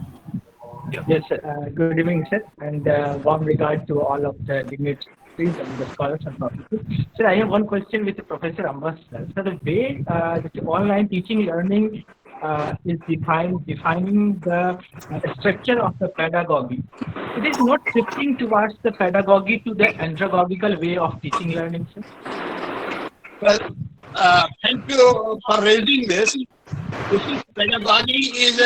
Yeah. Yes, sir. Good evening, sir, and warm regard to all of the dignitaries and the scholars and professors. Sir, I have one question with Professor Ambas, sir. So the way the online teaching learning is defining the structure of the pedagogy, it is not shifting towards the pedagogy to the andragogical way of teaching learning, sir? Well, thank you for raising this. This is pedagogy is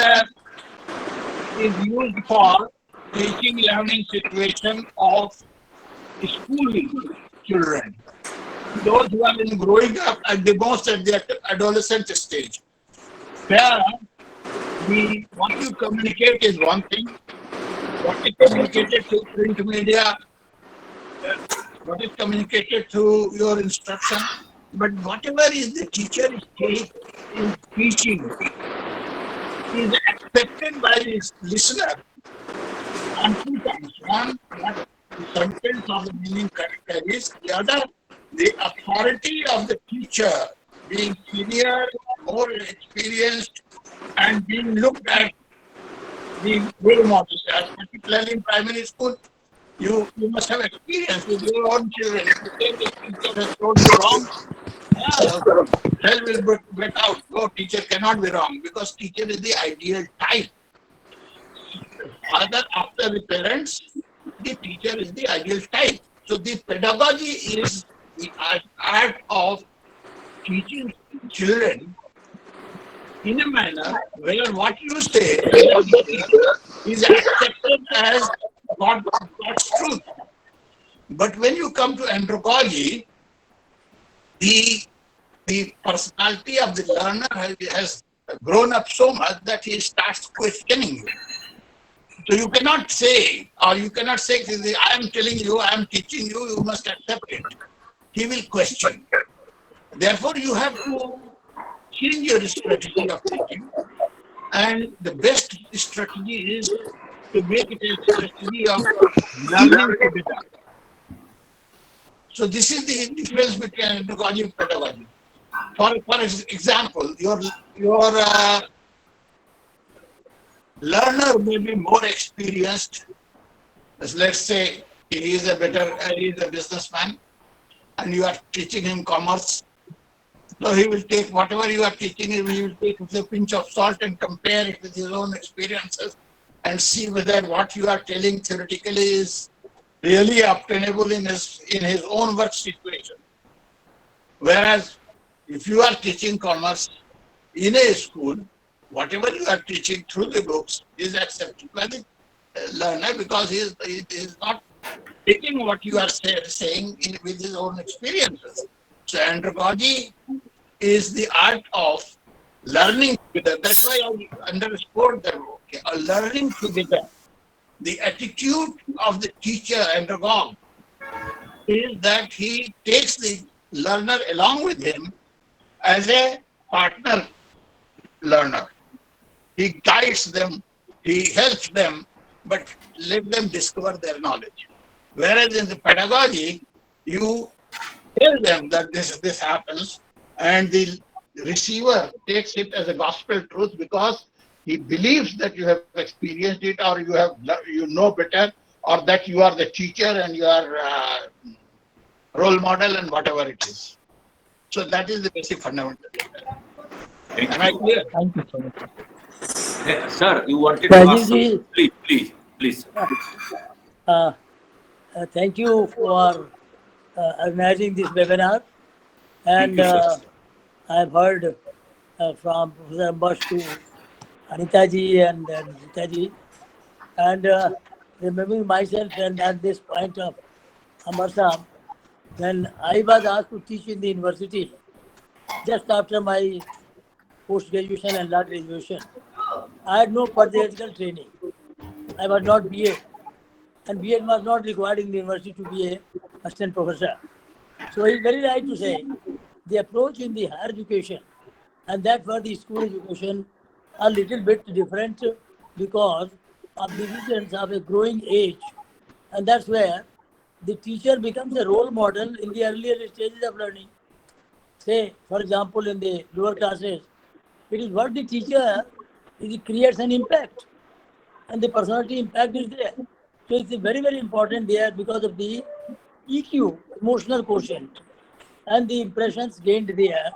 used for teaching learning situation of school children, those who have been growing up at the most at the adolescent stage. There, what you communicate is one thing. What is communicated to print media, what is communicated to your instruction, but whatever is the teacher's take in teaching is accepted by the listener on 2 times. One, what the contents of the meaning carries. The other, the authority of the teacher being senior, more experienced, and being looked at the role models. Particularly in primary school, you must have experience with your own children. If you think the teacher has told you wrong, hell will break out. No, teacher cannot be wrong, because teacher is the ideal type. Father after the parents, the teacher is the ideal type. So the pedagogy is the art of teaching children in a manner where what you say is accepted as God's truth. But when you come to andragogy, the personality of the learner has grown up so much that he starts questioning you. So you cannot say, I am telling you, I am teaching you, you must accept it. He will question. Therefore, you have to change your strategy of teaching. And the best strategy is to make it a strategy of learning together. So this is the difference between andragogy and pedagogy. For example, your learner may be more experienced. Let's say he is a businessman, and you are teaching him commerce. So he will take whatever you are teaching him, he will take with a pinch of salt and compare it with his own experiences and see whether what you are telling theoretically is really obtainable in his own work situation. Whereas if you are teaching commerce in a school, whatever you are teaching through the books is accepted by the learner because he is not taking what you are saying with his own experiences. So andragogy is the art of learning together. That's why I underscored that learning together. The attitude of the teacher, andragogue, is that he takes the learner along with him as a partner learner. He guides them, he helps them, but let them discover their knowledge. Whereas in the pedagogy, you tell them that this happens, and the receiver takes it as a gospel truth because he believes that you have experienced it, or you know better, or that you are the teacher and you are role model and whatever it is. So that is the basic fundamental. Am I clear? Thank you so much. Sir, you wanted to ask Rajivji, something? Please. thank you for organizing this webinar. And Thank you, sir. I've heard from Professor Ambash to Anita ji and Rita ji. And remembering myself and at this point of Amar Sahab, when I was asked to teach in the university, just after my post-graduation and law graduation, I had no pedagogical training. I was not BA, and BA was not required in the university to be a assistant professor. So it's very right to say the approach in the higher education and that for the school education are a little bit different because of the reasons of a growing age, and that's where the teacher becomes a role model in the earlier stages of learning. Say, for example, in the lower classes, it is what the teacher creates an impact, and the personality impact is there. So it's very, very important there because of the EQ, emotional quotient, and the impressions gained there,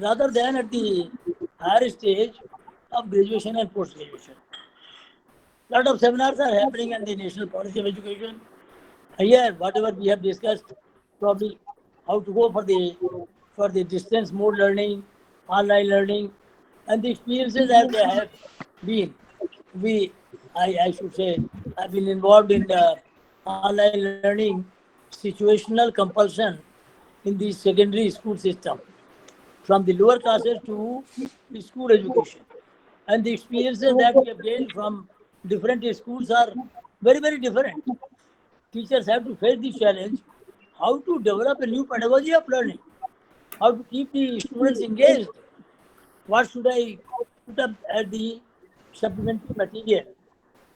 rather than at the higher stage of graduation and post-graduation. A lot of seminars are happening on the national policy of education. Here, whatever we have discussed, probably how to go for the distance mode learning, online learning, and the experiences as they have been. I should say, I've been involved in the online learning, situational compulsion in the secondary school system, from the lower classes to the school education. And the experiences that we have gained from different schools are very, very different. Teachers have to face the challenge how to develop a new pedagogy of learning, how to keep the students engaged. What should I put up as the supplementary material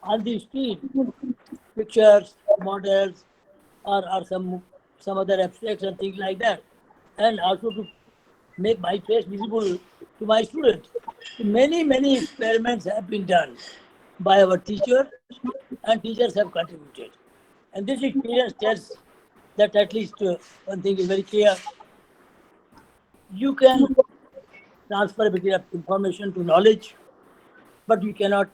on the street? Pictures, models, or some other abstracts and things like that. And also to make my face visible to my students. Many, many experiments have been done by our teachers, and teachers have contributed. And this experience tells that at least one thing is very clear. You can transfer a bit of information to knowledge, but you cannot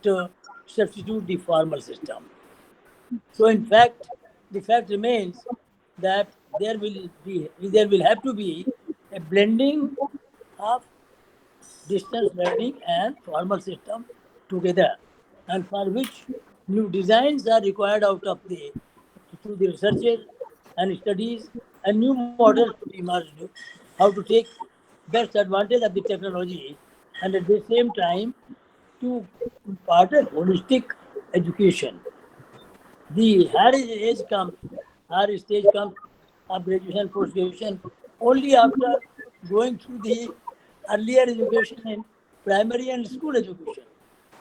substitute the formal system. So in fact, the fact remains that there will have to be a blending of distance learning and formal system together, and for which new designs are required through the researches and studies, and new models to be emerged, how to take best advantage of the technology and at the same time to impart a holistic education. The higher stage comes of graduation, post-graduation, only after going through the earlier education in primary and school education.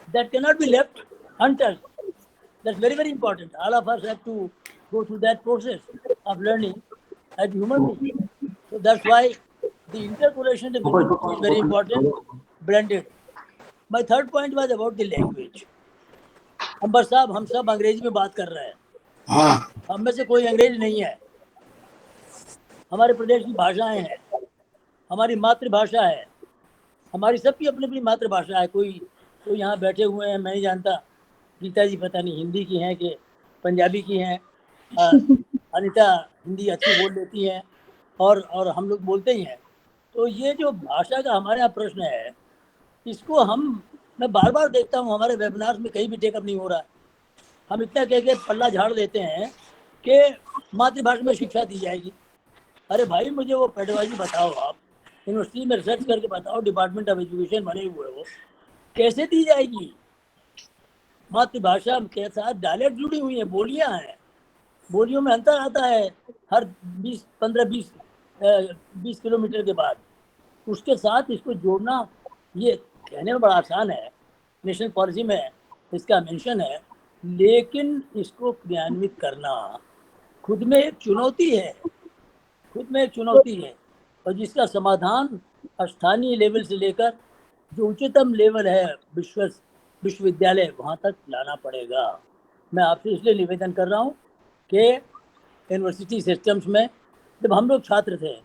That cannot be left untouched. That's very, very important. All of us have to go through that process of learning as human beings. So that's why the interpolation of is very important, blended. My third point was about the language. अंबर साहब, हम सब अंग्रेजी में बात कर रहे हैं. हाँ. हम में से कोई अंग्रेज नहीं है. हमारे प्रदेश की भाषाएं हैं, हमारी मातृभाषा है, हमारी सबकी अपनी अपनी मातृभाषा है. कोई यहाँ बैठे हुए हैं, मैं नहीं जानता, गीता जी पता नहीं हिंदी की हैं कि पंजाबी की हैं. अनीता हिंदी अच्छी बोल लेती हैं और हम लोग बोलते ही हैं. तो ये जो भाषा का हमारे यहाँ प्रश्न है, इसको मैं बार बार देखता हूँ हमारे वेबिनार्स में कहीं भी टेकअप नहीं हो रहा है. हम इतना कह के पल्ला झाड़ देते हैं कि मातृभाषा में शिक्षा दी जाएगी. अरे भाई, मुझे वो पेडागॉजी बताओ, आप यूनिवर्सिटी में रिसर्च करके बताओ, डिपार्टमेंट ऑफ एजुकेशन बने हुए हो, कैसे दी जाएगी? मातृभाषा के साथ डायलेक्ट जुड़ी हुई है, बोलियां हैं, बोलियों में अंतर आता है हर 20 किलोमीटर के बाद. उसके साथ इसको जोड़ना, ये कहने में बड़ा आसान है, नेशनल पॉलिसी में इसका मेंशन है, लेकिन इसको क्रियान्वित करना खुद में एक चुनौती है, और जिसका समाधान स्थानीय लेवल से लेकर जो उच्चतम लेवल है विश्वविद्यालय, वहाँ तक लाना पड़ेगा. मैं आपसे इसलिए निवेदन कर रहा हूँ कि यूनिवर्सिटी सिस्टम्स में जब हम लोग छात्र थे,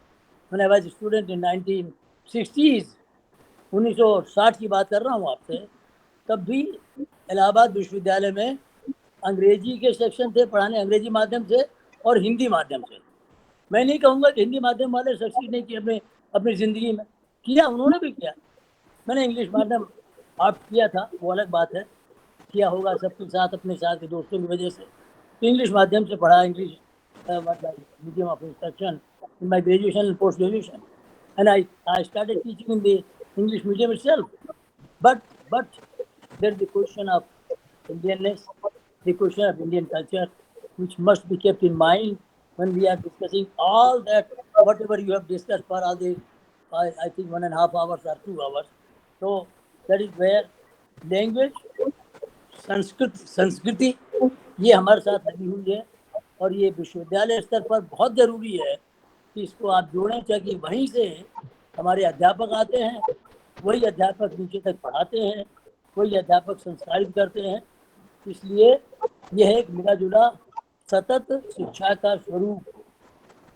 when I was student in 1960s, 1960 की बात कर रहा हूँ आपसे, तब भी इलाहाबाद विश्वविद्यालय में अंग्रेजी के सेक्शन थे पढ़ाने, अंग्रेजी माध्यम से और हिंदी माध्यम से. मैं नहीं कहूँगा कि हिंदी माध्यम वाले सक्सेस नहीं किए अपनी ज़िंदगी में, किया, उन्होंने भी किया. मैंने इंग्लिश माध्यम ऑप्ट किया था, वो अलग बात है, किया होगा सबके साथ, अपने साथ के दोस्तों की वजह से. तो इंग्लिश माध्यम से पढ़ा, English medium of instruction in my graduation and post graduation, and I started teaching in the English medium itself. But there is the question of Indianness, the question of Indian culture, which must be kept in mind when we are discussing all that, whatever you have discussed for all the, I think 1.5 hours or 2 hours. So that is where language, संस्कृति ये हमारे साथ लगी हुई है, और ये विश्वविद्यालय स्तर पर बहुत ज़रूरी है कि इसको आप जोड़ें, ताकि वहीं से हमारे अध्यापक आते हैं, वही अध्यापक नीचे तक पढ़ाते हैं, वही अध्यापक संस्कारित करते हैं. इसलिए यह एक मिला जुला सतत शिक्षा का स्वरूप,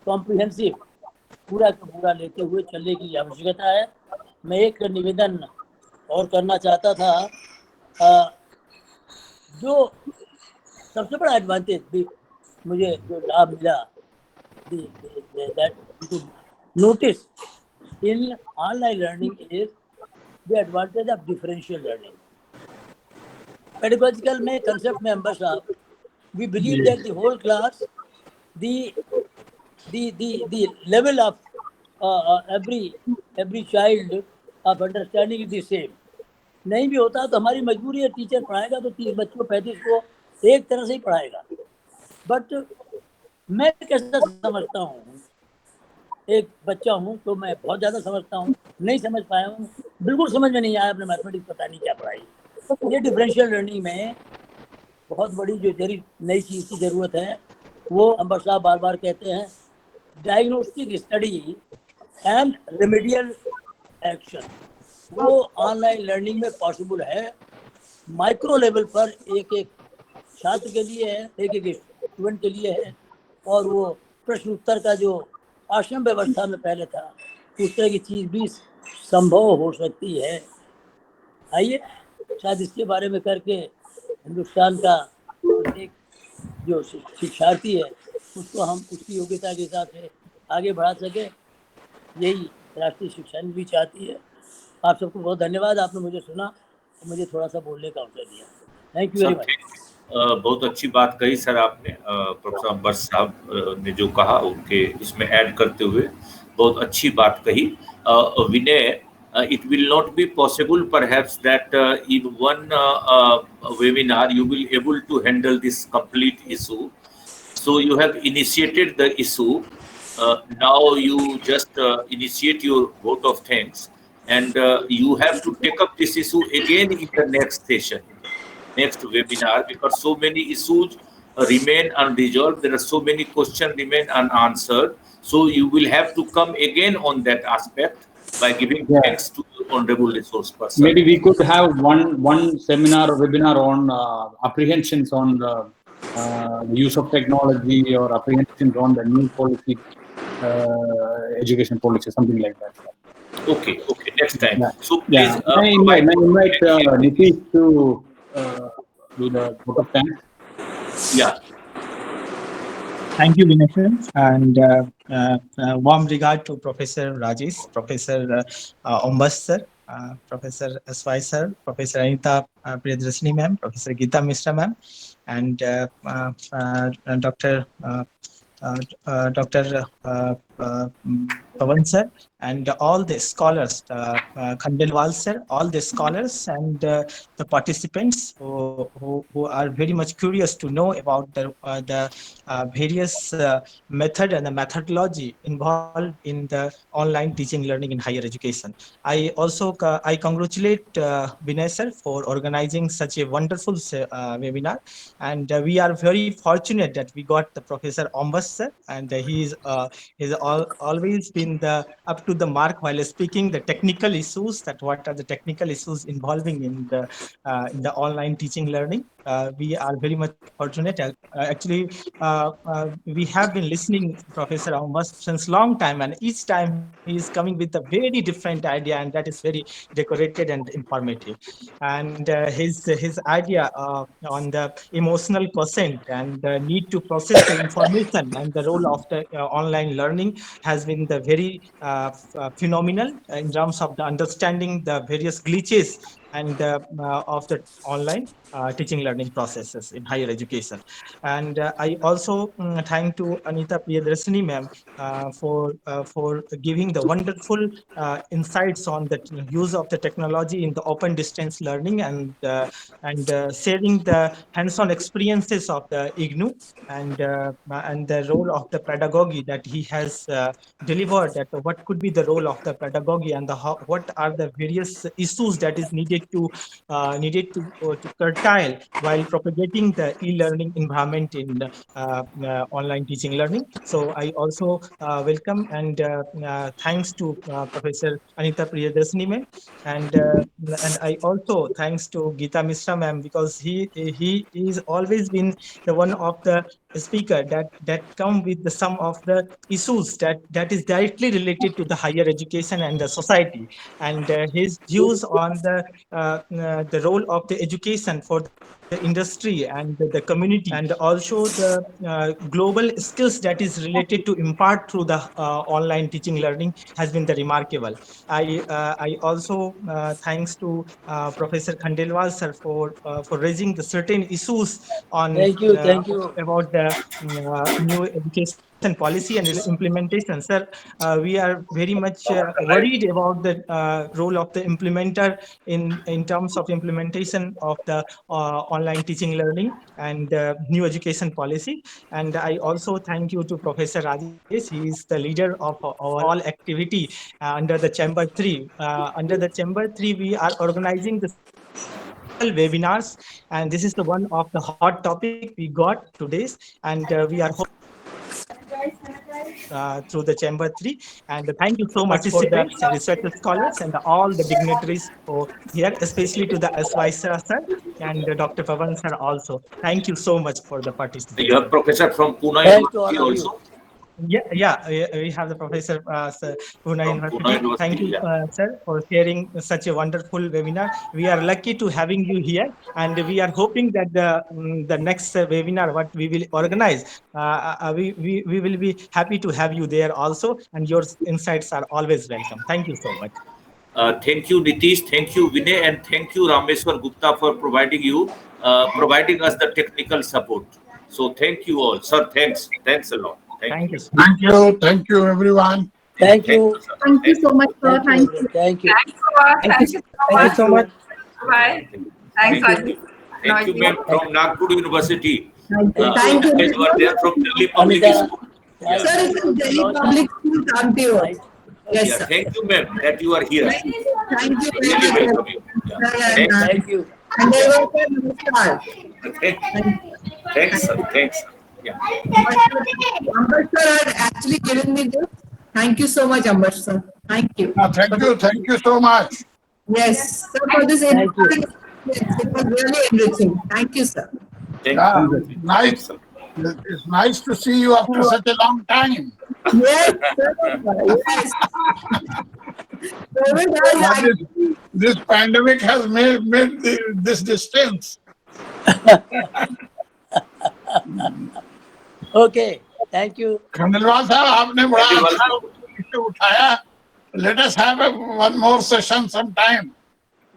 कॉम्प्रिहेंसिव, पूरा का पूरा लेते हुए चलने की आवश्यकता है. मैं एक निवेदन और करना चाहता था, जो सबसे बड़ा एडवांटेज मुझे जो लाभ मिला, that to notice in online learning is the advantage of differential learning. Pedagogical में concept में अंबर साहब, we believe that the whole class, the level of every child of understanding is the same. नहीं भी होता तो हमारी मजबूरी है, टीचर पढ़ाएगा तो 30 बच्चों 35 को एक तरह से ही पढ़ाएगा. बट मैं कैसा समझता हूँ, एक बच्चा हूँ तो मैं बहुत ज़्यादा समझता हूँ, नहीं समझ पाया हूँ, बिल्कुल समझ में नहीं आया, अपने मैथमेटिक्स पता नहीं क्या पढ़ाई. ये डिफरेंशियल लर्निंग में बहुत बड़ी जो नई चीज़ की ज़रूरत है, वो अंबर साहब बार बार कहते हैं, diagnostic study and remedial action, वो ऑनलाइन लर्निंग में पॉसिबल है. माइक्रो लेवल पर एक एक छात्र के लिए है, एक एक स्टूडेंट के लिए है, और वो प्रश्न उत्तर का जो आश्रम व्यवस्था में पहले था, उस तरह की चीज़ भी संभव हो सकती है. आइए, शायद इसके बारे में करके हिंदुस्तान का एक जो शिक्षार्थी है, उसको हम उसकी योग्यता के हिसाब से आगे बढ़ा सके, यही राष्ट्रीय शिक्षा नीति भी चाहती है. आप सबको बहुत धन्यवाद, आपने मुझे सुना और मुझे थोड़ा सा बोलने का अवसर दिया. Thank you very much. बहुत अच्छी बात कही सर आपने. प्रोफेसर अंबर साहब ने जो कहा उनके इसमें ऐड करते हुए बहुत अच्छी बात कही. विनय, it will not be possible perhaps that in one webinar you will able to handle this complete issue. So you have initiated the issue. Now you just initiate your vote of thanks. and you have to take up this issue again in the next session, next webinar, because so many issues remain unresolved. There are so many questions remain unanswered. So you will have to come again on that aspect by giving thanks to the honorable resource person. Maybe we could have one seminar or webinar on apprehensions on the use of technology, or apprehensions on the new policy, education policy, something like that. Okay, next time. Yeah. So please I invite Nitish to do the vote of thanks. Yeah. Thank you, Vinay sir, and warm regard to Professor Rajesh, Professor Ombas sir, Professor S.Y. sir, Professor Anita Priyadarshini ma'am, Professor Geeta Mishra ma'am, and Dr. Pavan sir, and all the scholars, Khandelwal sir, all the scholars and the participants who are very much curious to know about the various method and the methodology involved in the online teaching learning in higher education. I also I congratulate Vinay sir for organizing such a wonderful webinar, and we are very fortunate that we got the Professor Ombas sir, and he's always been up to the mark while speaking the technical issues, that what are the technical issues involving in the online teaching learning. We are very much fortunate. Actually, we have been listening to Professor Ombas since long time, and each time he is coming with a very different idea, and that is very decorated and informative. And his idea on the emotional quotient and the need to process the information and the role of the online learning has been the very phenomenal in terms of the understanding the various glitches and of the online teaching learning processes in higher education. And I also thank to Anita Priyadarshini ma'am for giving the wonderful insights on the use of the technology in the open distance learning, and sharing the hands-on experiences of the IGNOU and the role of the pedagogy that he has delivered, that what could be the role of the pedagogy, and what are the various issues that is needed to curtail while propagating the e-learning environment in online teaching learning. So I also welcome and thanks to Professor Anita Priyadarshini ma'am, and I also thanks to Geeta Mishra ma'am, because he is always been the one of the speaker that come with the some of the issues that is directly related to the higher education and the society, and his views on the role of the education for the industry and the community, and also the global skills that is related to impart through the online teaching learning has been the remarkable. I also thanks to Professor Khandelwal sir for raising the certain issues on Thank you. about the new education policy and its implementation. Sir, we are very much worried about the role of the implementer in terms of implementation of the online teaching learning and new education policy. And I also thank you to Professor Rajesh. He is the leader of our all activity under the Chamber 3. Under the Chamber 3, we are organizing the webinars, and this is the one of the hot topic we got today's, and we are through the Chamber 3. And thank you so much for the research scholars and all the dignitaries for here, especially to the S.Y. sir and Dr. Pavan sir also. Thank you so much for the participation. You have professor from Pune University also? Yeah, we have the Professor Pune University. Thank you, sir, for sharing such a wonderful webinar. We are lucky to having you here, and we are hoping that the next webinar what we will organize, we will be happy to have you there also, and your insights are always welcome. Thank you so much. Thank you, Nitish. Thank you, Vinay, and thank you, Rameswar Gupta, for providing us the technical support. So thank you all, sir. Thanks a lot. Thank you. Thank you, everyone. Thank you. Thank you so much, sir. Thank you. Thank you. Thank you so much. Bye. Thanks, Rajesh. Thank you, ma'am, from Nagpur University. Thank you. You are there from Delhi Public School. Yeah. Sir, it's in Delhi Public School, Kanpur. Yes, Yeah, sir. thank you, ma'am, that you are here. Thank you Really very much. welcome you. Yeah. Thank, Thank you. And they were said, namaskar. thanks, sir. Thanks, sir. Yeah. Ambash sir had actually given me this. Thank you so much, Ambash sir. Thank you. Thank you so much. Yes, sir, for this Thank you. important experience. It was really enriching. Thank you, sir. Thank Yeah, you. nice. It's nice to see you after such a long time. Yes, sir. Yes. COVID has actually, This pandemic has made this distance. Okay. Thank you. Khandelwal साहब आपने बड़ा अच्छा इसे उठाया. Let us have one more session sometime.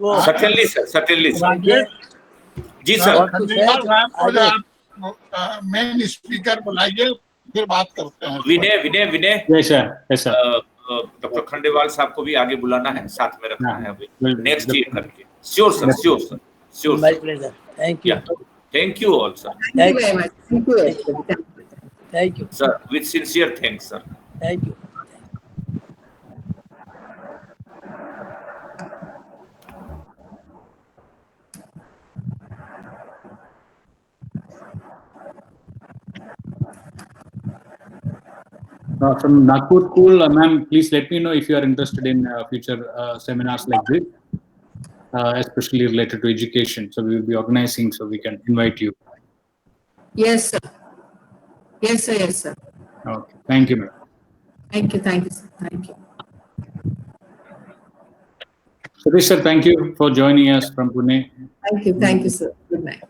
वो Certainly, sir. Certainly, sir. Rajesh ji, और sir. Khandelwal साहब को जो आगे। आप मेन स्पीकर बुलाइए, फिर बात करते हैं. Vinay, Yes, sir. Yes, sir. Doctor Khandelwal साहब को भी आगे बुलाना है, साथ में रखना है अभी Well, नेक्स्ट ईयर करके. Sure sir. My pleasure. Thank you. Thank you all sir. thank you very much. Thank you, everybody. Thank you. Thank you. Sir with sincere thanks sir. Thank you. From Nagpur School, ma'am, please let me know if you are interested in future seminars like this, especially related to education. So we will be organizing, so we can invite you. Yes, sir. Yes, sir. Yes, sir. Okay. Thank you, ma'am. Thank you, sir. Thank you. Suresh sir, thank you for joining us from Pune. Thank you, sir. Good night.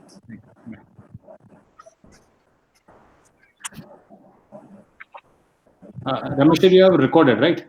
Ramesh, you have recorded, right?